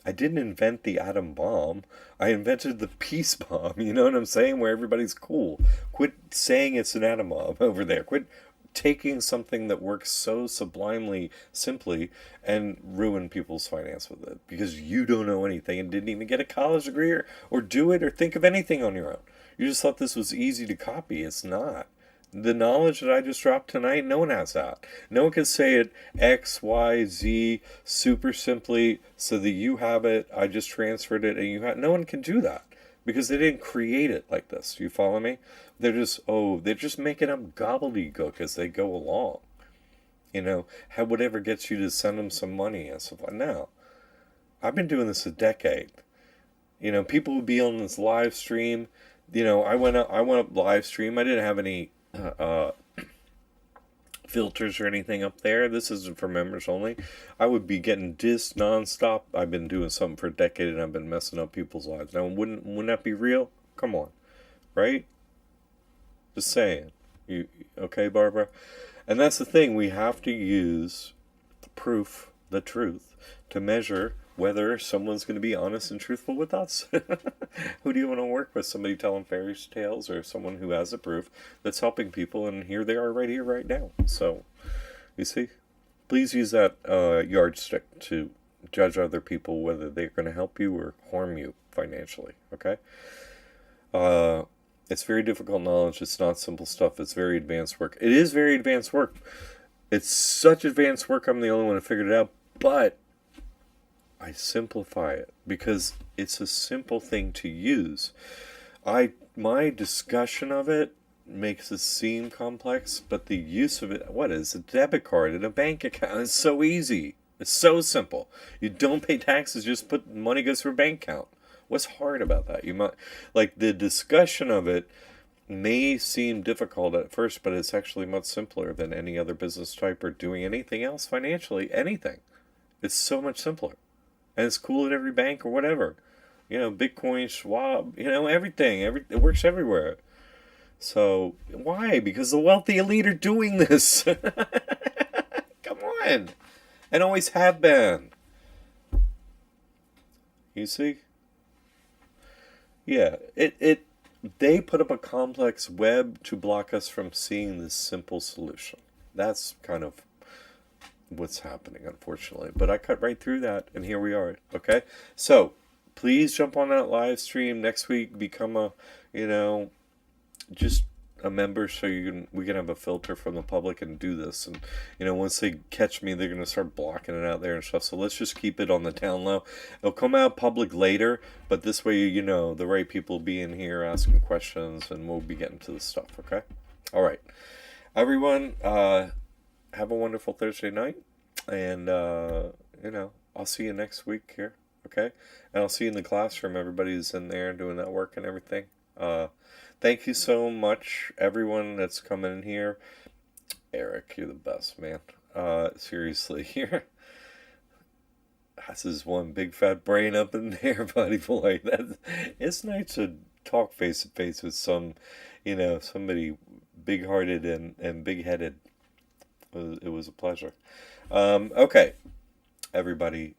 I didn't invent the atom bomb. I invented the peace bomb, you know what I'm saying, where everybody's cool. Quit saying it's an atom bomb over there. Quit taking something that works so sublimely simply and ruin people's finance with it because you don't know anything and didn't even get a college degree or do it or think of anything on your own. You just thought this was easy to copy. It's not. The knowledge that I just dropped tonight, no one has that. No one can say it X, Y, Z super simply so that you have it. I just transferred it and you have. No one can do that because they didn't create it like this. You follow me? They're just making up gobbledygook as they go along. Whatever gets you to send them some money and stuff like that. No. I've been doing this a decade. People would be on this live stream. I went up live stream. I didn't have any filters or anything up there. This isn't for members only. I would be getting dissed nonstop. I've been doing something for a decade and I've been messing up people's lives. Now, wouldn't that be real? Come on. Right? Just saying. You okay, Barbara? And that's the thing. We have to use the proof, the truth, to measure whether someone's going to be honest and truthful with us. Who do you want to work with? Somebody telling fairy tales or someone who has the proof that's helping people? And here they are right here, right now. So, you see? Please use that yardstick to judge other people whether they're going to help you or harm you financially. Okay? It's very difficult knowledge. It's not simple stuff. It's very advanced work. It is very advanced work. It's such advanced work. I'm the only one who figured it out. But I simplify it because it's a simple thing to use. My discussion of it makes it seem complex, but the use of it, what is a debit card and a bank account? It's so easy. It's so simple. You don't pay taxes. Just put money goes through a bank account. What's hard about that? You might the discussion of it may seem difficult at first, but it's actually much simpler than any other business type or doing anything else financially. Anything. It's so much simpler. And it's cool at every bank or whatever. Bitcoin, Schwab, everything. It works everywhere. So, why? Because the wealthy elite are doing this. Come on. And always have been. You see? Yeah, they put up a complex web to block us from seeing this simple solution. That's kind of what's happening, unfortunately. But I cut right through that, and here we are. Okay? So, please jump on that live stream next week. Become just a member so we can have a filter from the public and do this. And, once they catch me, they're going to start blocking it out there and stuff. So let's just keep it on the down low. It'll come out public later, but this way, the right people will be in here asking questions and we'll be getting to the stuff, okay? All right. Everyone, have a wonderful Thursday night. And, I'll see you next week here, okay? And I'll see you in the classroom. Everybody's in there doing that work and everything. Thank you so much, everyone that's coming in here. Eric, you're the best, man. Seriously, this is one big fat brain up in there, buddy boy. It's nice to talk face to face with somebody big hearted and big headed. It was a pleasure. Okay, everybody.